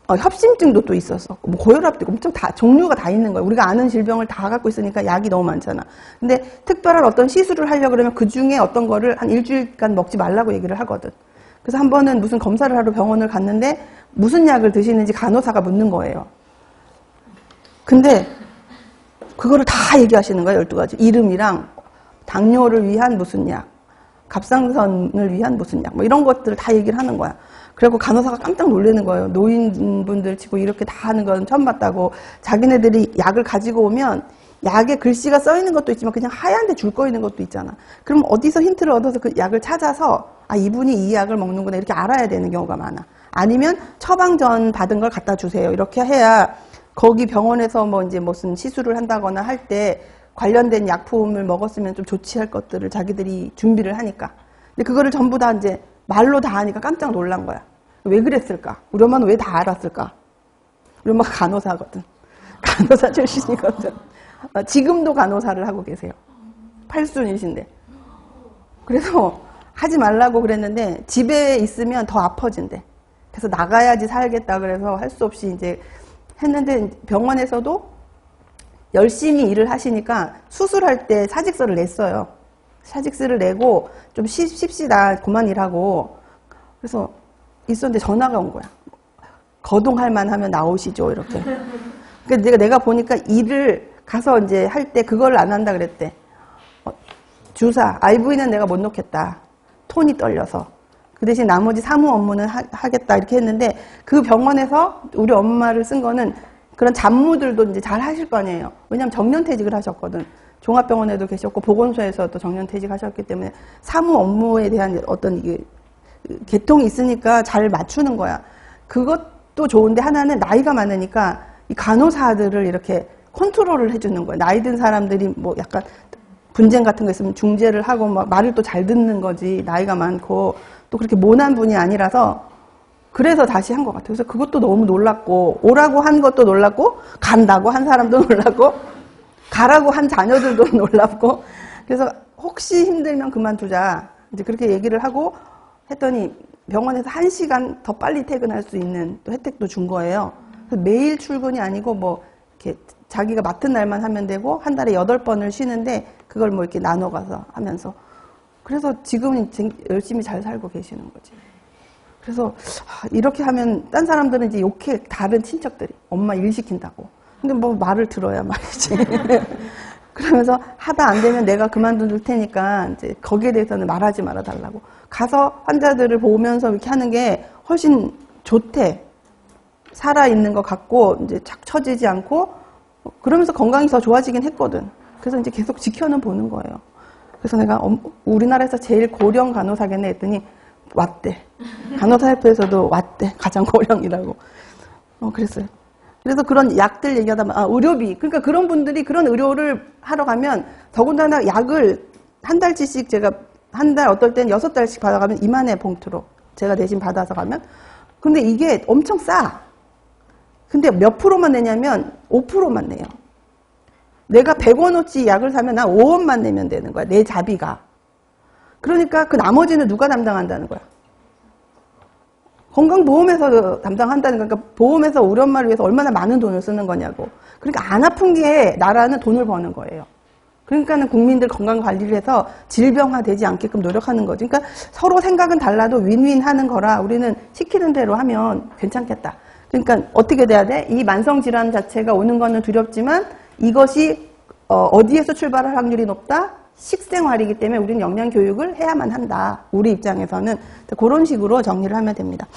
협심증도 또 있었어. 고혈압도 있고, 엄청 종류가 다 있는 거예요. 우리가 아는 질병을 다 갖고 있으니까 약이 너무 많잖아. 근데 특별한 어떤 시술을 하려고 그러면 그 중에 어떤 거를 한 일주일간 먹지 말라고 얘기를 하거든. 그래서 한 번은 무슨 검사를 하러 병원을 갔는데 무슨 약을 드시는지 간호사가 묻는 거예요. 근데 그거를 다 얘기하시는 거예요. 12가지. 이름이랑 당뇨를 위한 무슨 약, 갑상선을 위한 무슨 약, 뭐 이런 것들을 다 얘기를 하는 거야. 그래갖고 간호사가 깜짝 놀라는 거예요. 노인분들 치고 이렇게 다 하는 건 처음 봤다고. 자기네들이 약을 가지고 오면 약에 글씨가 써 있는 것도 있지만 그냥 하얀데 줄 거 있는 것도 있잖아. 그럼 어디서 힌트를 얻어서 그 약을 찾아서 이분이 이 약을 먹는구나 이렇게 알아야 되는 경우가 많아. 아니면 처방전 받은 걸 갖다 주세요. 이렇게 해야 거기 병원에서 무슨 시술을 한다거나 할 때 관련된 약품을 먹었으면 좀 좋지 할 것들을 자기들이 준비를 하니까. 근데 그거를 전부 다 이제 말로 다 하니까 깜짝 놀란 거야. 왜 그랬을까? 우리 엄마는 왜 다 알았을까? 우리 엄마가 간호사거든. 간호사 출신이거든. 지금도 간호사를 하고 계세요. 팔순이신데. 그래서 하지 말라고 그랬는데 집에 있으면 더 아파진대. 그래서 나가야지 살겠다 그래서 할 수 없이 이제 했는데 병원에서도 열심히 일을 하시니까 수술할 때 사직서를 냈어요. 사직서를 내고 좀 쉽시다 그만 일하고. 그래서 있었는데 전화가 온 거야. 거동할 만하면 나오시죠, 이렇게. 그러니까 내가 보니까 일을 가서 이제 할 때 그걸 안 한다 그랬대. 주사, IV는 내가 못 놓겠다. 톤이 떨려서. 그 대신 나머지 사무 업무는 하겠다 이렇게 했는데 그 병원에서 우리 엄마를 쓴 거는 그런 잡무들도 이제 잘 하실 거 아니에요. 왜냐하면 정년퇴직을 하셨거든. 종합병원에도 계셨고 보건소에서도 정년퇴직 하셨기 때문에 사무 업무에 대한 어떤 이게 계통이 있으니까 잘 맞추는 거야. 그것도 좋은데 하나는 나이가 많으니까 이 간호사들을 이렇게 컨트롤을 해주는 거야. 나이 든 사람들이 뭐 약간 분쟁 같은 거 있으면 중재를 하고 막 말을 또 잘 듣는 거지. 나이가 많고 또 그렇게 모난 분이 아니라서 그래서 다시 한 것 같아요. 그래서 그것도 너무 놀랐고 오라고 한 것도 놀랐고 간다고 한 사람도 놀랐고 가라고 한 자녀들도 놀랍고 그래서 혹시 힘들면 그만두자 이제 그렇게 얘기를 하고 했더니 병원에서 1시간 더 빨리 퇴근할 수 있는 또 혜택도 준 거예요. 그래서 매일 출근이 아니고 뭐 이렇게 자기가 맡은 날만 하면 되고 한 달에 8번을 쉬는데 그걸 뭐 이렇게 나눠가서 하면서 그래서 지금은 열심히 잘 살고 계시는 거지. 그래서 이렇게 하면 딴 사람들은 이제 욕해 다른 친척들이 엄마 일 시킨다고. 근데 뭐 말을 들어야 말이지. 그러면서 하다 안 되면 내가 그만둘 테니까 이제 거기에 대해서는 말하지 말아 달라고. 가서 환자들을 보면서 이렇게 하는 게 훨씬 좋대. 살아있는 것 같고 이제 착 처지지 않고 그러면서 건강이 더 좋아지긴 했거든. 그래서 이제 계속 지켜는 보는 거예요. 그래서 내가 우리나라에서 제일 고령 간호사겠네 했더니 왔대. 간호사협회에서도 왔대. 가장 고령이라고. 그랬어요. 그래서 그런 약들 얘기하다 보면 의료비. 그러니까 그런 분들이 그런 의료를 하러 가면 더군다나 약을 한 달치씩 제가 한 달 어떨 땐 6달씩 받아가면 이만해 봉투로 제가 대신 받아서 가면 근데 이게 엄청 싸. 근데 몇 프로만 내냐면 5%만 내요. 내가 100원어치 약을 사면 난 5원만 내면 되는 거야. 내 자비가. 그러니까 그 나머지는 누가 담당한다는 거야. 건강보험에서 담당한다는 거니까 보험에서 우리 엄마를 위해서 얼마나 많은 돈을 쓰는 거냐고. 그러니까 안 아픈 게 나라는 돈을 버는 거예요. 그러니까는 국민들 건강 관리를 해서 질병화되지 않게끔 노력하는 거지. 그러니까 서로 생각은 달라도 윈윈 하는 거라 우리는 시키는 대로 하면 괜찮겠다. 그러니까 어떻게 돼야 돼? 이 만성질환 자체가 오는 거는 두렵지만 이것이 어디에서 출발할 확률이 높다? 식생활이기 때문에 우리는 영양교육을 해야만 한다. 우리 입장에서는 그런 식으로 정리를 하면 됩니다.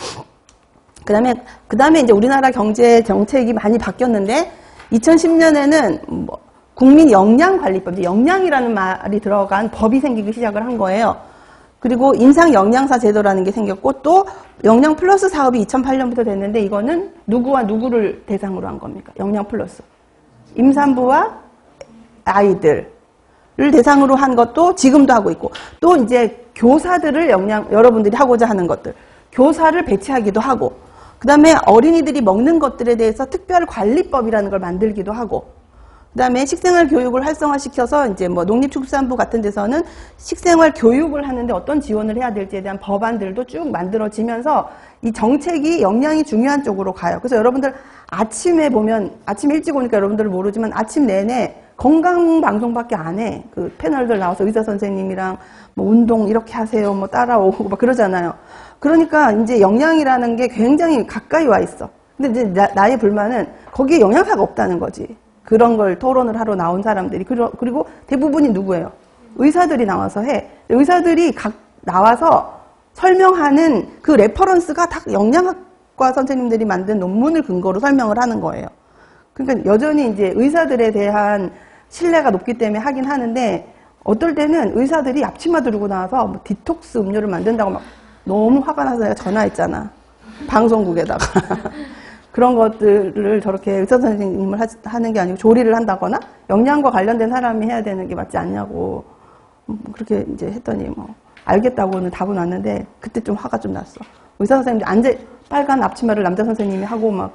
그 다음에 이제 우리나라 경제 정책이 많이 바뀌었는데 2010년에는 뭐 국민 영양관리법, 영양이라는 말이 들어간 법이 생기기 시작을 한 거예요. 그리고 인상영양사 제도라는 게 생겼고 또 영양 플러스 사업이 2008년부터 됐는데 이거는 누구와 누구를 대상으로 한 겁니까? 영양 플러스. 임산부와 아이들을 대상으로 한 것도 지금도 하고 있고 또 이제 교사들을 여러분들이 하고자 하는 것들 교사를 배치하기도 하고 그 다음에 어린이들이 먹는 것들에 대해서 특별관리법이라는 걸 만들기도 하고 그 다음에 식생활 교육을 활성화시켜서 이제 뭐 농림축산부 같은 데서는 식생활 교육을 하는데 어떤 지원을 해야 될지에 대한 법안들도 쭉 만들어지면서 이 정책이 영양이 중요한 쪽으로 가요. 그래서 여러분들 아침에 보면 아침 일찍 오니까 여러분들은 모르지만 아침 내내 건강 방송밖에 안 해. 그 패널들 나와서 의사 선생님이랑 뭐 운동 이렇게 하세요. 뭐 따라오고 막 그러잖아요. 그러니까 이제 영양이라는 게 굉장히 가까이 와 있어. 근데 이제 나의 불만은 거기에 영양사가 없다는 거지. 그런 걸 토론을 하러 나온 사람들이. 그리고 대부분이 누구예요? 의사들이 나와서 해. 의사들이 각 나와서 설명하는 그 레퍼런스가 다 영양학과 선생님들이 만든 논문을 근거로 설명을 하는 거예요. 그러니까 여전히 이제 의사들에 대한 신뢰가 높기 때문에 하긴 하는데 어떨 때는 의사들이 앞치마 들고 나와서 뭐 디톡스 음료를 만든다고 막 너무 화가 나서 내가 전화했잖아. 방송국에다가. 그런 것들을 저렇게 의사 선생님을 하는 게 아니고 조리를 한다거나 영양과 관련된 사람이 해야 되는 게 맞지 않냐고 그렇게 이제 했더니 뭐 알겠다고는 답은 왔는데 그때 좀 화가 좀 났어. 의사 선생님들 빨간 앞치마를 남자 선생님이 하고 막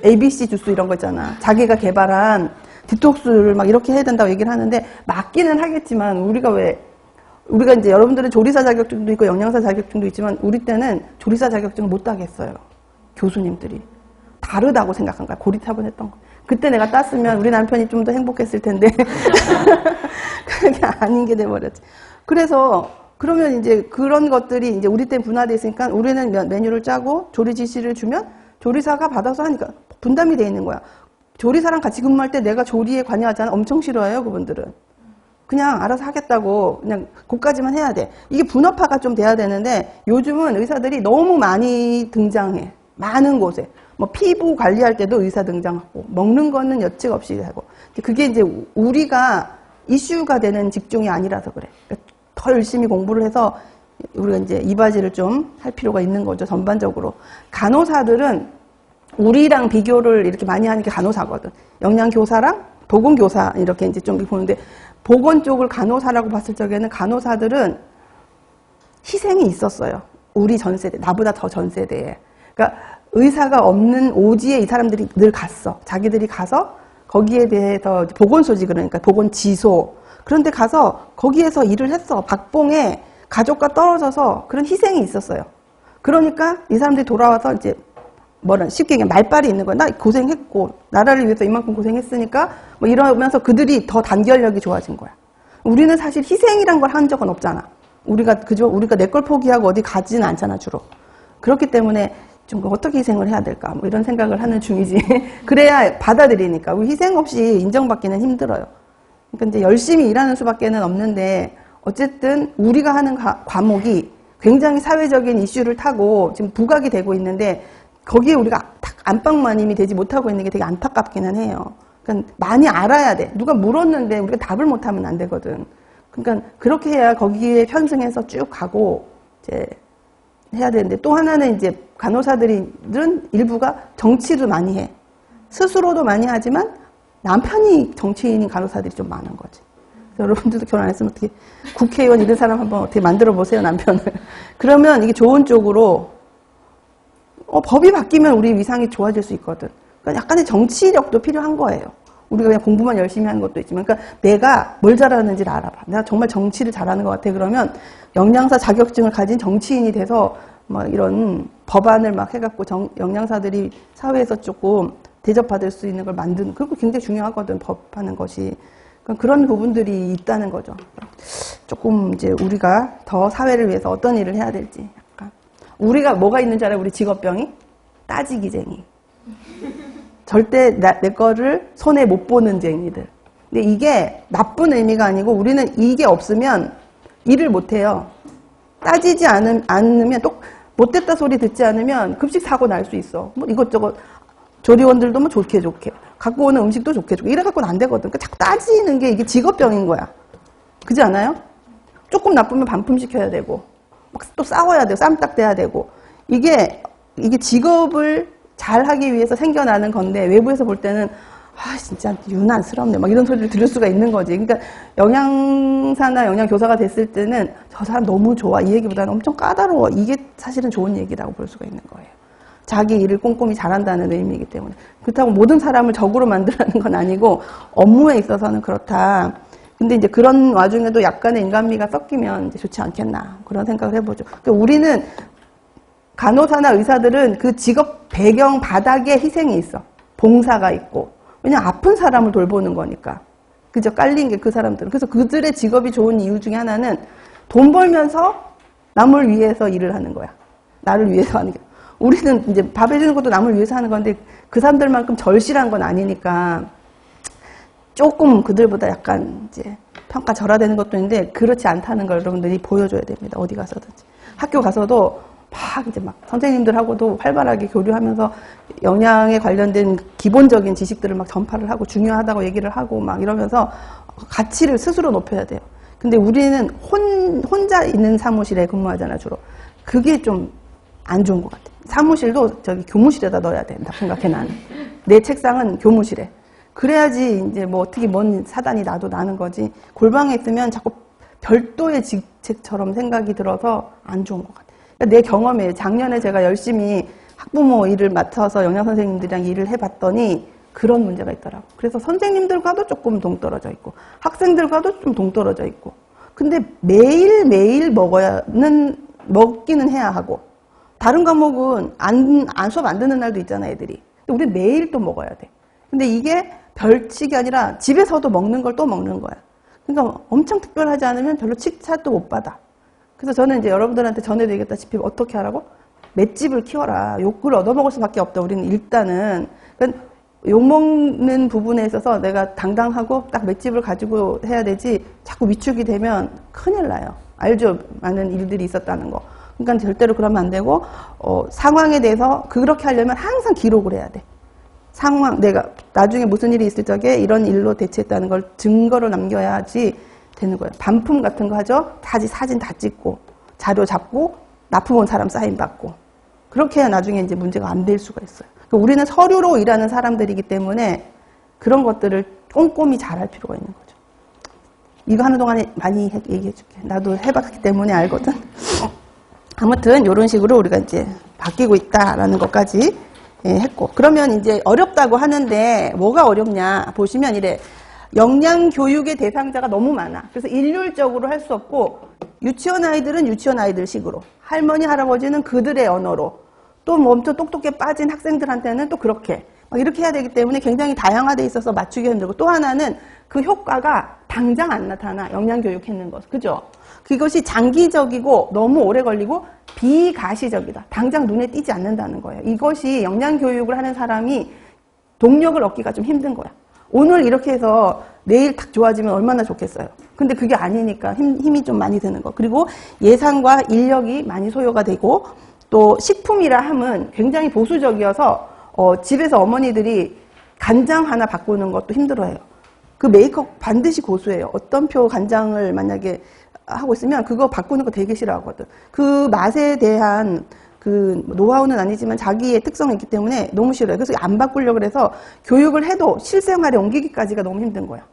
ABC 주스 이런 거 있잖아. 자기가 개발한 디톡스를 막 이렇게 해야 된다고 얘기를 하는데 맞기는 하겠지만 우리가 이제 여러분들은 조리사 자격증도 있고 영양사 자격증도 있지만 우리 때는 조리사 자격증을 못 따겠어요. 교수님들이. 다르다고 생각한 거야. 고리타분했던 거. 그때 내가 땄으면 우리 남편이 좀 더 행복했을 텐데 그게 아닌 게 돼버렸지. 그래서 그러면 이제 그런 것들이 이제 우리 때 분화되어 있으니까 우리는 메뉴를 짜고 조리 지시를 주면 조리사가 받아서 하니까 분담이 돼 있는 거야. 조리사랑 같이 근무할 때 내가 조리에 관여하잖아. 엄청 싫어해요, 그분들은. 그냥 알아서 하겠다고 그냥 그까지만 해야 돼. 이게 분업화가 좀 돼야 되는데 요즘은 의사들이 너무 많이 등장해. 많은 곳에. 뭐 피부 관리할 때도 의사 등장하고 먹는 거는 여측 없이 하고. 그게 이제 우리가 이슈가 되는 직종이 아니라서 그래. 그러니까 더 열심히 공부를 해서 우리가 이제 이바지를 좀 할 필요가 있는 거죠. 전반적으로. 간호사들은 우리랑 비교를 이렇게 많이 하는 게 간호사거든. 영양교사랑 보건교사 이렇게 이제 좀 보는데 보건 쪽을 간호사라고 봤을 적에는 간호사들은 희생이 있었어요. 우리 전 세대, 나보다 더 전 세대에. 그러니까 의사가 없는 오지에 이 사람들이 늘 갔어. 자기들이 가서 거기에 대해서 보건소지 그러니까 보건지소 그런데 가서 거기에서 일을 했어. 박봉에 가족과 떨어져서 그런 희생이 있었어요. 그러니까 이 사람들이 돌아와서 이제 쉽게 얘기하면 말빨이 있는 거야. 나 고생했고 나라를 위해서 이만큼 고생했으니까 뭐 이러면서 그들이 더 단결력이 좋아진 거야. 우리는 사실 희생이란 걸 한 적은 없잖아. 우리가 내 걸 포기하고 어디 가지는 않잖아 주로. 그렇기 때문에 좀 어떻게 희생을 해야 될까 뭐 이런 생각을 하는 중이지. 그래야 받아들이니까. 우리 희생 없이 인정받기는 힘들어요. 그러니까 이제 열심히 일하는 수밖에는 없는데 어쨌든 우리가 하는 과목이 굉장히 사회적인 이슈를 타고 지금 부각이 되고 있는데 거기에 우리가 안방마님이 되지 못하고 있는 게 되게 안타깝기는 해요. 그러니까 많이 알아야 돼. 누가 물었는데 우리가 답을 못하면 안 되거든. 그러니까 그렇게 해야 거기에 편승해서 쭉 가고 이제 해야 되는데 또 하나는 이제 간호사들은 일부가 정치도 많이 해. 스스로도 많이 하지만 남편이 정치인인 간호사들이 좀 많은 거지. 여러분들도 결혼 안 했으면 어떻게 국회의원 이런 사람 한번 어떻게 만들어 보세요, 남편을. 그러면 이게 좋은 쪽으로 법이 바뀌면 우리 위상이 좋아질 수 있거든. 그러니까 약간의 정치력도 필요한 거예요. 우리가 그냥 공부만 열심히 하는 것도 있지만, 그러니까 내가 뭘 잘하는지를 알아봐. 내가 정말 정치를 잘하는 것 같아. 그러면 영양사 자격증을 가진 정치인이 돼서 막 이런 법안을 막 해갖고 영양사들이 사회에서 조금 대접받을 수 있는 걸 만드는, 그거 굉장히 중요하거든, 법하는 것이. 그러니까 그런 부분들이 있다는 거죠. 조금 이제 우리가 더 사회를 위해서 어떤 일을 해야 될지. 약간. 우리가 뭐가 있는 줄 알아요? 우리 직업병이? 따지기쟁이. 절대 내 거를 손에 못 보는 쟁이들. 근데 이게 나쁜 의미가 아니고 우리는 이게 없으면 일을 못 해요. 따지지 않으면 또 못됐다 소리 듣지 않으면 급식 사고 날 수 있어. 뭐 이것저것 조리원들도 뭐 좋게 갖고 오는 음식도 좋게 이래 갖고는 안 되거든. 그러니까 자꾸 따지는 게 이게 직업병인 거야. 그렇지 않아요? 조금 나쁘면 반품시켜야 되고 막 또 싸워야 돼요. 쌈딱대야 되고 이게 직업을 잘 하기 위해서 생겨나는 건데 외부에서 볼 때는 진짜 유난스럽네 막 이런 소리를 들을 수가 있는 거지. 그러니까 영양사나 영양교사가 됐을 때는 저 사람 너무 좋아 이 얘기보다는 엄청 까다로워 이게 사실은 좋은 얘기라고 볼 수가 있는 거예요. 자기 일을 꼼꼼히 잘한다는 의미이기 때문에. 그렇다고 모든 사람을 적으로 만들라는 건 아니고 업무에 있어서는 그렇다. 근데 이제 그런 와중에도 약간의 인간미가 섞이면 이제 좋지 않겠나 그런 생각을 해보죠. 그러니까 우리는 간호사나 의사들은 그 직업 배경 바닥에 희생이 있어. 봉사가 있고. 왜냐면 아픈 사람을 돌보는 거니까. 그죠? 깔린 게 그 사람들은. 그래서 그들의 직업이 좋은 이유 중에 하나는 돈 벌면서 남을 위해서 일을 하는 거야. 나를 위해서 하는 게. 우리는 이제 밥 해주는 것도 남을 위해서 하는 건데 그 사람들만큼 절실한 건 아니니까 조금 그들보다 약간 이제 평가절하되는 것도 있는데 그렇지 않다는 걸 여러분들이 보여줘야 됩니다. 어디 가서든지. 학교 가서도 막 이제 막 선생님들하고도 활발하게 교류하면서 영양에 관련된 기본적인 지식들을 막 전파를 하고 중요하다고 얘기를 하고 막 이러면서 가치를 스스로 높여야 돼요. 근데 우리는 혼자 있는 사무실에 근무하잖아, 주로. 그게 좀 안 좋은 것 같아. 사무실도 저기 교무실에다 넣어야 된다 생각해, 나는. 내 책상은 교무실에. 그래야지 이제 뭐 어떻게 뭔 사단이 나도 나는 거지. 골방에 있으면 자꾸 별도의 직책처럼 생각이 들어서 안 좋은 것 같아. 내 경험에 작년에 제가 열심히 학부모 일을 맡아서 영양선생님들이랑 일을 해봤더니 그런 문제가 있더라고. 그래서 선생님들과도 조금 동떨어져 있고 학생들과도 좀 동떨어져 있고 근데 매일매일 먹기는 해야 하고 다른 과목은 수업 안 듣는 날도 있잖아, 애들이. 근데 우리 매일 또 먹어야 돼. 근데 이게 별칙이 아니라 집에서도 먹는 걸 또 먹는 거야. 그러니까 엄청 특별하지 않으면 별로 칭찬도 못 받아. 그래서 저는 이제 여러분들한테 전에도 얘기했다시피 어떻게 하라고? 맷집을 키워라. 욕을 얻어먹을 수밖에 없다. 우리는 일단은. 그러니까 욕먹는 부분에 있어서 내가 당당하고 딱 맷집을 가지고 해야 되지, 자꾸 위축이 되면 큰일 나요. 알죠? 많은 일들이 있었다는 거. 그러니까 절대로 그러면 안 되고, 상황에 대해서 그렇게 하려면 항상 기록을 해야 돼. 상황, 내가 나중에 무슨 일이 있을 적에 이런 일로 대처했다는 걸 증거로 남겨야지 되는 거예요. 반품 같은 거 하죠? 사진 다 찍고, 자료 잡고, 납품 온 사람 사인 받고. 그렇게 해야 나중에 이제 문제가 안 될 수가 있어요. 그러니까 우리는 서류로 일하는 사람들이기 때문에 그런 것들을 꼼꼼히 잘할 필요가 있는 거죠. 이거 하는 동안에 많이 얘기해 줄게. 나도 해봤기 때문에 알거든. 아무튼 이런 식으로 우리가 이제 바뀌고 있다라는 것까지 했고, 그러면 이제 어렵다고 하는데 뭐가 어렵냐 보시면 이래. 역량 교육의 대상자가 너무 많아. 그래서 일률적으로 할 수 없고, 유치원 아이들은 유치원 아이들식으로, 할머니 할아버지는 그들의 언어로, 또 뭐 엄청 똑똑해 빠진 학생들한테는 또 그렇게 막 이렇게 해야 되기 때문에 굉장히 다양화돼 있어서 맞추기 힘들고, 또 하나는 그 효과가 당장 안 나타나. 역량 교육했는 것, 그죠? 그것이 장기적이고 너무 오래 걸리고 비가시적이다. 당장 눈에 띄지 않는다는 거예요. 이것이 역량 교육을 하는 사람이 동력을 얻기가 좀 힘든 거야. 오늘 이렇게 해서 내일 딱 좋아지면 얼마나 좋겠어요. 근데 그게 아니니까 힘이 좀 많이 드는 거. 그리고 예산과 인력이 많이 소요가 되고, 또 식품이라 함은 굉장히 보수적이어서 집에서 어머니들이 간장 하나 바꾸는 것도 힘들어해요. 그 메이크업 반드시 고수해요. 어떤 표 간장을 만약에 하고 있으면 그거 바꾸는 거 되게 싫어하거든. 그 맛에 대한 그 노하우는 아니지만 자기의 특성이 있기 때문에 너무 싫어요. 그래서 안 바꾸려고 해서 교육을 해도 실생활에 옮기기까지가 너무 힘든 거예요.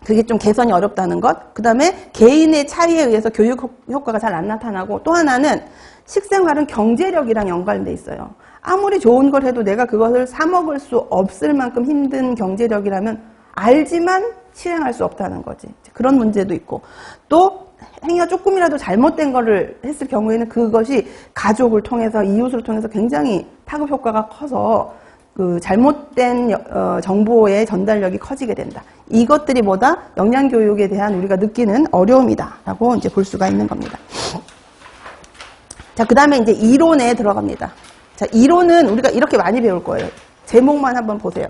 그게 좀 개선이 어렵다는 것. 그 다음에 개인의 차이에 의해서 교육 효과가 잘 안 나타나고, 또 하나는 식생활은 경제력이랑 연관돼 있어요. 아무리 좋은 걸 해도 내가 그것을 사 먹을 수 없을 만큼 힘든 경제력이라면 알지만 실행할 수 없다는 거지. 그런 문제도 있고, 또 행위가 조금이라도 잘못된 거를 했을 경우에는 그것이 가족을 통해서, 이웃을 통해서 굉장히 파급 효과가 커서 그 잘못된 정보의 전달력이 커지게 된다. 이것들이 뭐다? 역량 교육에 대한 우리가 느끼는 어려움이다라고 이제 볼 수가 있는 겁니다. 자, 그 다음에 이제 이론에 들어갑니다. 자, 이론은 우리가 이렇게 많이 배울 거예요. 제목만 한번 보세요.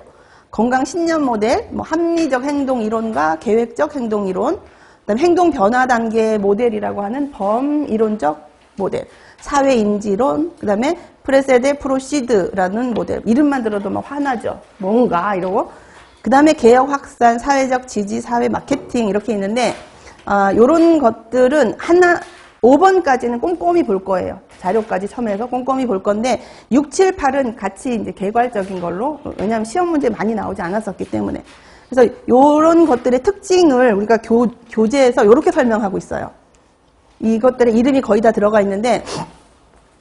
건강 신념 모델, 뭐 합리적 행동 이론과 계획적 행동 이론, 그다음에 행동 변화 단계 모델이라고 하는 범이론적 모델, 사회 인지론, 그다음에 프레세데 프로시드라는 모델. 이름만 들어도 막 화나죠. 뭔가 이러고. 그다음에 개혁 확산, 사회적 지지, 사회 마케팅 이렇게 있는데, 요런 것들은 5번까지는 꼼꼼히 볼 거예요. 자료까지 첨해서 꼼꼼히 볼 건데, 6, 7, 8은 같이 이제 개괄적인 걸로, 왜냐하면 시험 문제 많이 나오지 않았었기 때문에. 그래서 요런 것들의 특징을 우리가 교재에서 요렇게 설명하고 있어요. 이것들의 이름이 거의 다 들어가 있는데,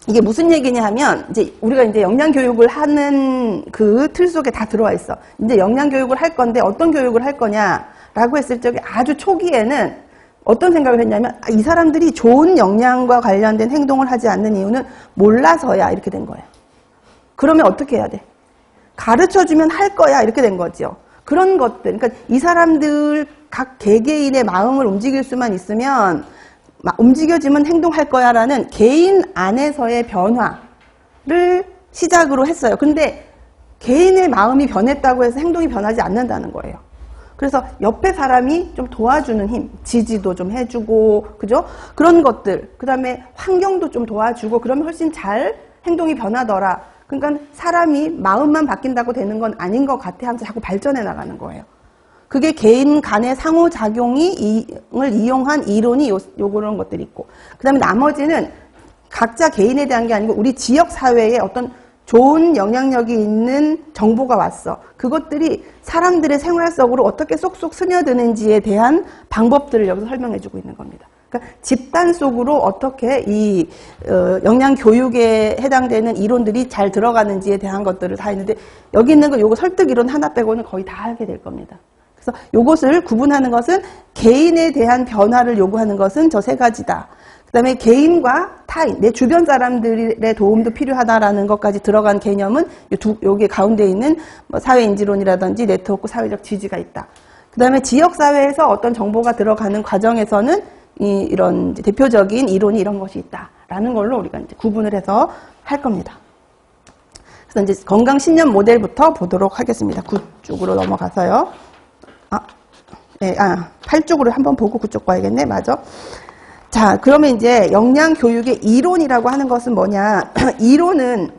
이게 무슨 얘기냐 하면, 이제 우리가 이제 역량 교육을 하는 그 틀 속에 다 들어와 있어. 이제 역량 교육을 할 건데 어떤 교육을 할 거냐라고 했을 적에 아주 초기에는 어떤 생각을 했냐면, 이 사람들이 좋은 역량과 관련된 행동을 하지 않는 이유는 몰라서야 이렇게 된 거예요. 그러면 어떻게 해야 돼? 가르쳐주면 할 거야 이렇게 된 거죠. 그런 것들, 그러니까 이 사람들 각 개개인의 마음을 움직일 수만 있으면, 움직여지면 행동할 거야 라는 개인 안에서의 변화를 시작으로 했어요. 근데 개인의 마음이 변했다고 해서 행동이 변하지 않는다는 거예요. 그래서 옆에 사람이 좀 도와주는 힘, 지지도 좀 해주고, 그죠? 그런 것들, 그 다음에 환경도 좀 도와주고, 그러면 훨씬 잘 행동이 변하더라. 그러니까 사람이 마음만 바뀐다고 되는 건 아닌 것 같아 하면서 자꾸 발전해 나가는 거예요. 그게 개인 간의 상호작용을 이용한 이론이 요런 것들이 있고, 그 다음에 나머지는 각자 개인에 대한 게 아니고 우리 지역 사회에 어떤 좋은 영향력이 있는 정보가 왔어. 그것들이 사람들의 생활 속으로 어떻게 쏙쏙 스며드는지에 대한 방법들을 여기서 설명해주고 있는 겁니다. 그러니까 집단 속으로 어떻게 이 역량 교육에 해당되는 이론들이 잘 들어가는지에 대한 것들을 다 있는데, 여기 있는 거 요거 설득 이론 하나 빼고는 거의 다 하게 될 겁니다. 그래서 요것을 구분하는 것은, 개인에 대한 변화를 요구하는 것은 저 세 가지다. 그 다음에 개인과 타인, 내 주변 사람들의 도움도 필요하다라는 것까지 들어간 개념은 여기 가운데 있는 뭐 사회인지론이라든지 네트워크, 사회적 지지가 있다. 그 다음에 지역사회에서 어떤 정보가 들어가는 과정에서는 이런 이제 대표적인 이론이 이런 것이 있다라는 걸로 우리가 이제 구분을 해서 할 겁니다. 그래서 이제 건강 신념 모델부터 보도록 하겠습니다. 9쪽으로 넘어가서요. 8쪽으로 한번 보고 9쪽 봐야겠네. 맞아. 자, 그러면 이제 영양 교육의 이론이라고 하는 것은 뭐냐? 이론은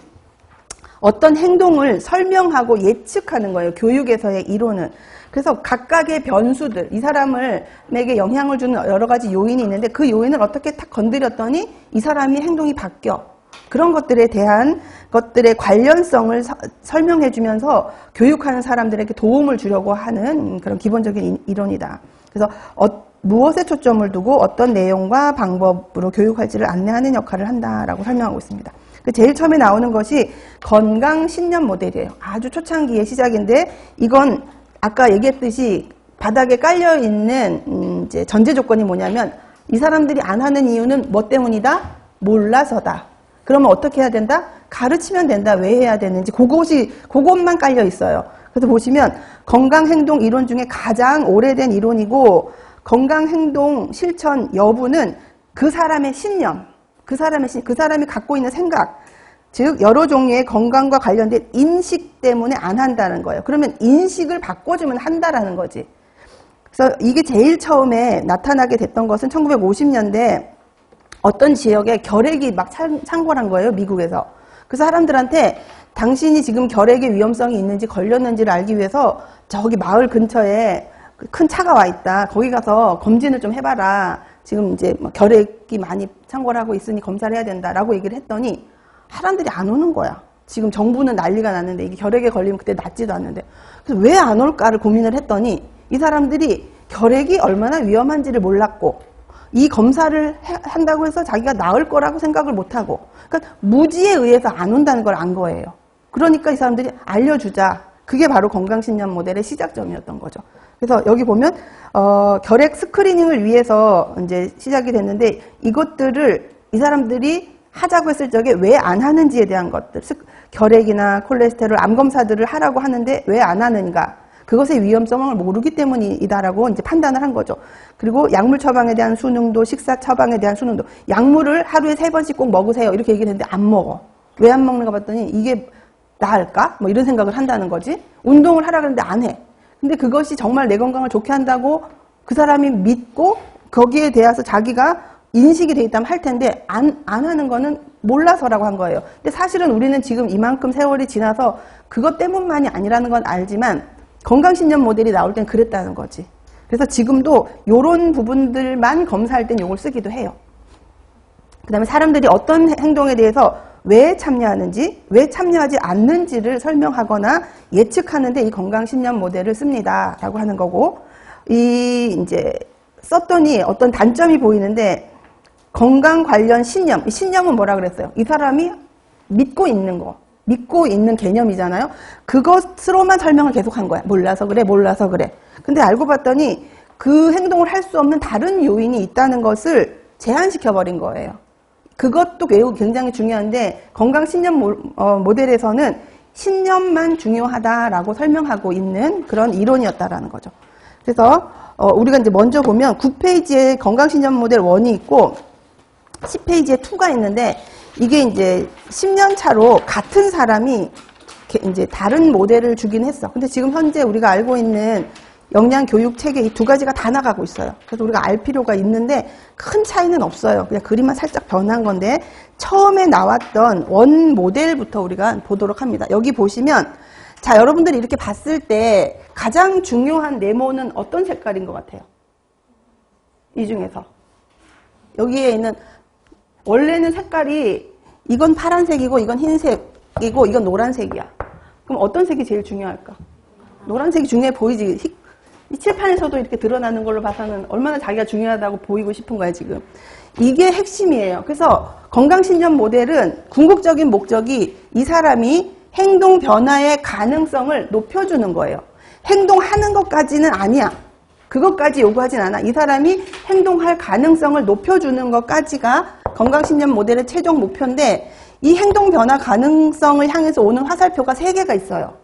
어떤 행동을 설명하고 예측하는 거예요. 교육에서의 이론은. 그래서 각각의 변수들, 이 사람에게 영향을 주는 여러 가지 요인이 있는데 그 요인을 어떻게 탁 건드렸더니 이 사람이 행동이 바뀌어. 그런 것들에 대한 것들의 관련성을 설명해 주면서 교육하는 사람들에게 도움을 주려고 하는 그런 기본적인 이론이다. 그래서 무엇에 초점을 두고 어떤 내용과 방법으로 교육할지를 안내하는 역할을 한다라고 설명하고 있습니다. 제일 처음에 나오는 것이 건강 신념 모델이에요. 아주 초창기의 시작인데 이건 아까 얘기했듯이 바닥에 깔려 있는 이제 전제 조건이 뭐냐면 이 사람들이 안 하는 이유는 뭐 때문이다? 몰라서다. 그러면 어떻게 해야 된다? 가르치면 된다. 왜 해야 되는지 그것만 깔려 있어요. 그래서 보시면 건강행동 이론 중에 가장 오래된 이론이고 건강행동 실천 여부는 그 사람의 신념, 그 사람이 갖고 있는 생각, 즉 여러 종류의 건강과 관련된 인식 때문에 안 한다는 거예요. 그러면 인식을 바꿔주면 한다라는 거지. 그래서 이게 제일 처음에 나타나게 됐던 것은 1950년대 어떤 지역에 결핵이 막 창궐한 거예요, 미국에서. 그래서 사람들한테 당신이 지금 결핵의 위험성이 있는지 걸렸는지를 알기 위해서 저기 마을 근처에 큰 차가 와 있다. 거기 가서 검진을 좀 해봐라. 지금 이제 결핵이 많이 창궐하고 있으니 검사를 해야 된다라고 얘기를 했더니 사람들이 안 오는 거야. 지금 정부는 난리가 났는데 이게 결핵에 걸리면 그때 낫지도 않는데. 그래서 왜 안 올까를 고민을 했더니 이 사람들이 결핵이 얼마나 위험한지를 몰랐고 이 검사를 한다고 해서 자기가 나을 거라고 생각을 못하고 그러니까 무지에 의해서 안 온다는 걸 안 거예요. 그러니까 이 사람들이 알려주자. 그게 바로 건강신념 모델의 시작점이었던 거죠. 그래서 여기 보면 결핵 스크리닝을 위해서 이제 시작이 됐는데 이것들을 이 사람들이 하자고 했을 적에 왜 안 하는지에 대한 것들, 결핵이나 콜레스테롤, 암 검사들을 하라고 하는데 왜 안 하는가? 그것의 위험성을 모르기 때문이다라고 이제 판단을 한 거죠. 그리고 약물 처방에 대한 수능도, 식사 처방에 대한 수능도, 약물을 하루에 3번씩 꼭 먹으세요. 이렇게 얘기를 했는데 안 먹어. 왜 안 먹는가 봤더니 이게 나을까? 뭐 이런 생각을 한다는 거지. 운동을 하라 그러는데 안 해. 근데 그것이 정말 내 건강을 좋게 한다고 그 사람이 믿고 거기에 대해서 자기가 인식이 돼 있다면 할 텐데 안 하는 거는 몰라서라고 한 거예요. 근데 사실은 우리는 지금 이만큼 세월이 지나서 그것 때문만이 아니라는 건 알지만 건강신념 모델이 나올 땐 그랬다는 거지. 그래서 지금도 이런 부분들만 검사할 땐 이걸 쓰기도 해요. 그 다음에 사람들이 어떤 행동에 대해서 왜 참여하는지, 왜 참여하지 않는지를 설명하거나 예측하는데 이 건강신념 모델을 씁니다. 라고 하는 거고, 이제 썼더니 어떤 단점이 보이는데, 건강 관련 신념, 이 신념은 뭐라 그랬어요? 이 사람이 믿고 있는 거, 믿고 있는 개념이잖아요. 그것으로만 설명을 계속 한 거야. 몰라서 그래, 몰라서 그래. 근데 알고 봤더니 그 행동을 할 수 없는 다른 요인이 있다는 것을 제한시켜버린 거예요. 그것도 매우 굉장히 중요한데 건강신념 모델에서는 신념만 중요하다라고 설명하고 있는 그런 이론이었다라는 거죠. 그래서 우리가 이제 먼저 보면 9페이지에 건강신념 모델 1이 있고 10페이지에 2가 있는데 이게 이제 10년 차로 같은 사람이 이제 다른 모델을 주긴 했어. 근데 지금 현재 우리가 알고 있는 영양 교육 체계 이 두 가지가 다 나가고 있어요. 그래서 우리가 알 필요가 있는데 큰 차이는 없어요. 그냥 그림만 살짝 변한 건데 처음에 나왔던 원 모델부터 우리가 보도록 합니다. 여기 보시면 자, 여러분들이 이렇게 봤을 때 가장 중요한 네모는 어떤 색깔인 것 같아요? 이 중에서 여기에 있는 원래는 색깔이 이건 파란색이고 이건 흰색이고 이건 노란색이야. 그럼 어떤 색이 제일 중요할까? 노란색이 중요해 보이지? 이 칠판에서도 이렇게 드러나는 걸로 봐서는 얼마나 자기가 중요하다고 보이고 싶은 거야 지금. 이게 핵심이에요. 그래서 건강신념 모델은 궁극적인 목적이 이 사람이 행동 변화의 가능성을 높여주는 거예요. 행동하는 것까지는 아니야. 그것까지 요구하진 않아. 이 사람이 행동할 가능성을 높여주는 것까지가 건강신념 모델의 최종 목표인데 이 행동 변화 가능성을 향해서 오는 화살표가 3개가 있어요.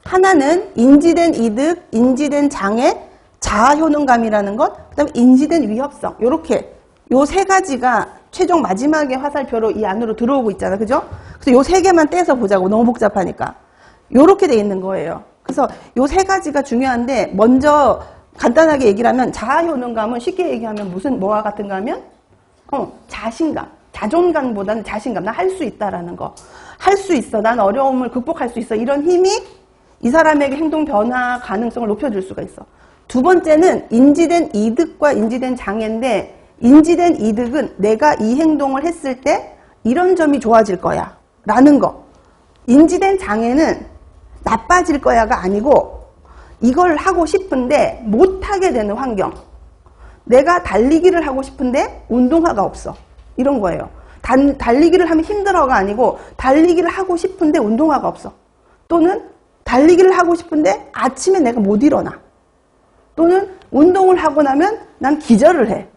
하나는 인지된 이득, 인지된 장애, 자아 효능감이라는 것, 그다음에 인지된 위협성. 요렇게 요 세 가지가 최종 마지막에 화살표로 이 안으로 들어오고 있잖아. 그죠? 그래서 요 세 개만 떼서 보자고. 너무 복잡하니까. 요렇게 돼 있는 거예요. 그래서 요 세 가지가 중요한데 먼저 간단하게 얘기를 하면 자아 효능감은 쉽게 얘기하면 무슨 뭐와 같은가 하면 자신감. 자존감보다는 자신감. 나 할 수 있다라는 거. 할 수 있어. 난 어려움을 극복할 수 있어. 이런 힘이 이 사람에게 행동 변화 가능성을 높여줄 수가 있어. 두 번째는 인지된 이득과 인지된 장애인데 인지된 이득은 내가 이 행동을 했을 때 이런 점이 좋아질 거야 라는 거. 인지된 장애는 나빠질 거야가 아니고 이걸 하고 싶은데 못하게 되는 환경. 내가 달리기를 하고 싶은데 운동화가 없어. 이런 거예요. 달리기를 하면 힘들어가 아니고 달리기를 하고 싶은데 운동화가 없어. 또는 달리기를 하고 싶은데 아침에 내가 못 일어나. 또는 운동을 하고 나면 난 기절을 해.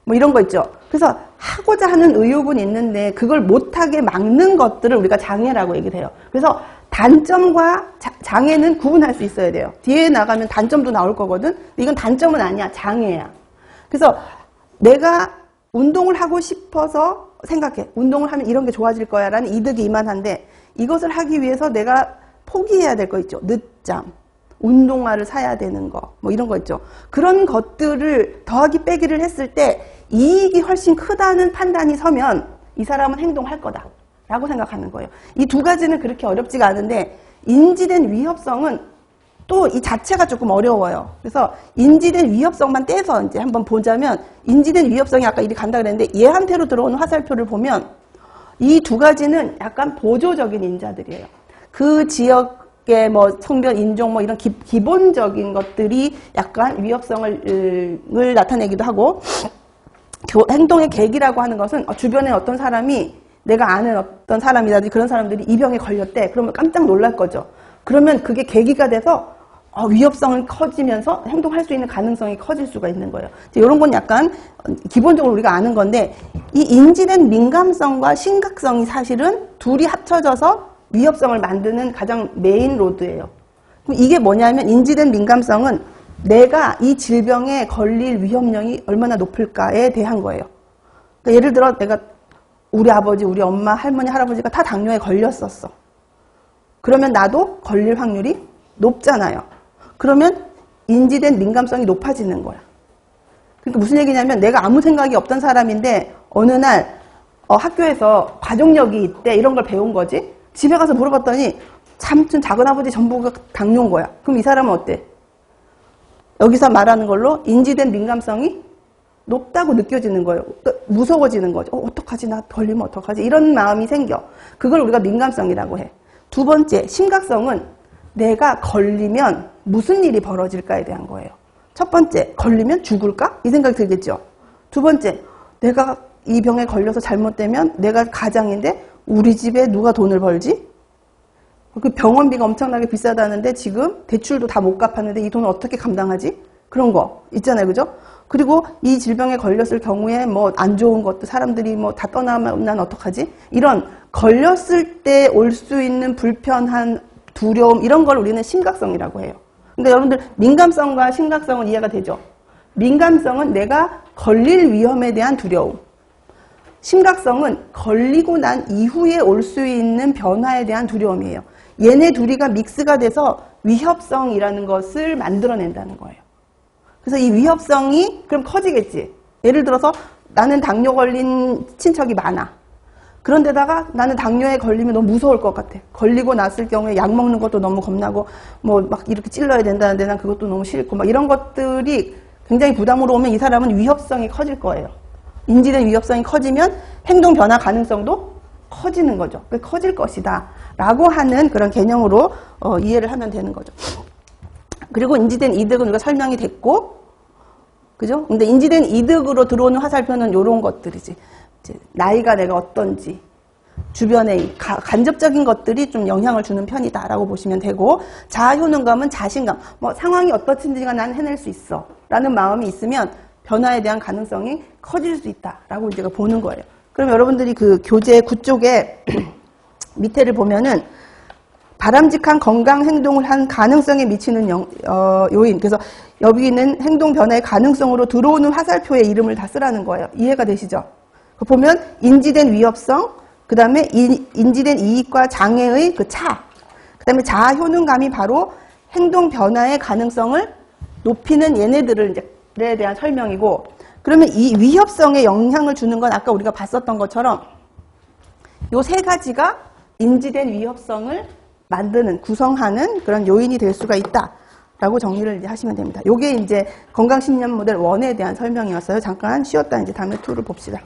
뭐 이런 거 있죠. 그래서 하고자 하는 의욕은 있는데 그걸 못하게 막는 것들을 우리가 장애라고 얘기를 해요. 그래서 단점과 장애는 구분할 수 있어야 돼요. 뒤에 나가면 단점도 나올 거거든. 근데 이건 단점은 아니야. 장애야. 그래서 내가 운동을 하고 싶어서 생각해. 운동을 하면 이런 게 좋아질 거야 라는 이득이 이만한데 이것을 하기 위해서 내가 포기해야 될 거 있죠. 늦잠, 운동화를 사야 되는 거, 뭐 이런 거 있죠. 그런 것들을 더하기 빼기를 했을 때 이익이 훨씬 크다는 판단이 서면 이 사람은 행동할 거다 라고 생각하는 거예요. 이 두 가지는 그렇게 어렵지가 않은데 인지된 위협성은 또 이 자체가 조금 어려워요. 그래서 인지된 위협성만 떼서 이제 한번 보자면 인지된 위협성이 아까 이리 간다 그랬는데 얘한테로 들어오는 화살표를 보면 이 두 가지는 약간 보조적인 인자들이에요. 그 지역의 뭐 성별, 인종 뭐 이런 기본적인 것들이 약간 위협성을 나타내기도 하고 행동의 계기라고 하는 것은 주변에 어떤 사람이 내가 아는 어떤 사람이라든지 그런 사람들이 이 병에 걸렸대. 그러면 깜짝 놀랄 거죠. 그러면 그게 계기가 돼서 위협성은 커지면서 행동할 수 있는 가능성이 커질 수가 있는 거예요. 이런 건 약간 기본적으로 우리가 아는 건데 이 인지된 민감성과 심각성이 사실은 둘이 합쳐져서 위협성을 만드는 가장 메인 로드예요. 그럼 이게 뭐냐면 인지된 민감성은 내가 이 질병에 걸릴 위험령이 얼마나 높을까에 대한 거예요. 그러니까 예를 들어 내가 우리 아버지, 우리 엄마, 할머니, 할아버지가 다 당뇨에 걸렸었어. 그러면 나도 걸릴 확률이 높잖아요. 그러면 인지된 민감성이 높아지는 거야. 그러니까 무슨 얘기냐면 내가 아무 생각이 없던 사람인데 어느 날 학교에서 가족력이 있대 이런 걸 배운 거지. 집에 가서 물어봤더니 삼촌, 작은아버지 전부가 당뇨인 거야. 그럼 이 사람은 어때? 여기서 말하는 걸로 인지된 민감성이 높다고 느껴지는 거예요. 무서워지는 거죠. 어떡하지? 나 걸리면 어떡하지? 이런 마음이 생겨. 그걸 우리가 민감성이라고 해. 두 번째, 심각성은 내가 걸리면 무슨 일이 벌어질까에 대한 거예요. 첫 번째, 걸리면 죽을까? 이 생각이 들겠죠. 두 번째, 내가 이 병에 걸려서 잘못되면 내가 가장인데 우리 집에 누가 돈을 벌지? 그 병원비가 엄청나게 비싸다는데 지금 대출도 다 못 갚았는데 이 돈을 어떻게 감당하지? 그런 거 있잖아요. 그죠? 그리고 이 질병에 걸렸을 경우에 뭐 안 좋은 것도 사람들이 뭐 다 떠나면 난 어떡하지? 이런 걸렸을 때 올 수 있는 불편한 두려움 이런 걸 우리는 심각성이라고 해요. 근데 여러분들 민감성과 심각성은 이해가 되죠? 민감성은 내가 걸릴 위험에 대한 두려움. 심각성은 걸리고 난 이후에 올 수 있는 변화에 대한 두려움이에요. 얘네 둘이가 믹스가 돼서 위협성이라는 것을 만들어낸다는 거예요. 그래서 이 위협성이 그럼 커지겠지. 예를 들어서 나는 당뇨 걸린 친척이 많아. 그런데다가 나는 당뇨에 걸리면 너무 무서울 것 같아. 걸리고 났을 경우에 약 먹는 것도 너무 겁나고 뭐 막 이렇게 찔러야 된다는데 난 그것도 너무 싫고 막 이런 것들이 굉장히 부담으로 오면 이 사람은 위협성이 커질 거예요. 인지된 위협성이 커지면 행동 변화 가능성도 커지는 거죠. 커질 것이다 라고 하는 그런 개념으로 이해를 하면 되는 거죠. 그리고 인지된 이득은 우리가 설명이 됐고, 그죠? 근데 인지된 이득으로 들어오는 화살표는 이런 것들이지. 이제 나이가 내가 어떤지, 주변의 간접적인 것들이 좀 영향을 주는 편이다라고 보시면 되고, 자아 효능감은 자신감. 뭐 상황이 어떻든지가 난 해낼 수 있어 라는 마음이 있으면 변화에 대한 가능성이 커질 수 있다라고 이제 보는 거예요. 그럼 여러분들이 그 교재 9쪽에 밑에를 보면은 바람직한 건강 행동을 한 가능성에 미치는 요인. 그래서 여기는 행동 변화의 가능성으로 들어오는 화살표의 이름을 다 쓰라는 거예요. 이해가 되시죠? 보면 인지된 위협성, 그 다음에 인지된 이익과 장애의 그 차, 그 다음에 자아 효능감이 바로 행동 변화의 가능성을 높이는 얘네들에 대한 설명이고, 그러면 이 위협성에 영향을 주는 건 아까 우리가 봤었던 것처럼 요 세 가지가 인지된 위협성을 만드는, 구성하는 그런 요인이 될 수가 있다라고 정리를 이제 하시면 됩니다. 요게 이제 건강 10년 모델 1에 대한 설명이었어요. 잠깐 쉬었다 이제 다음에 2를 봅시다.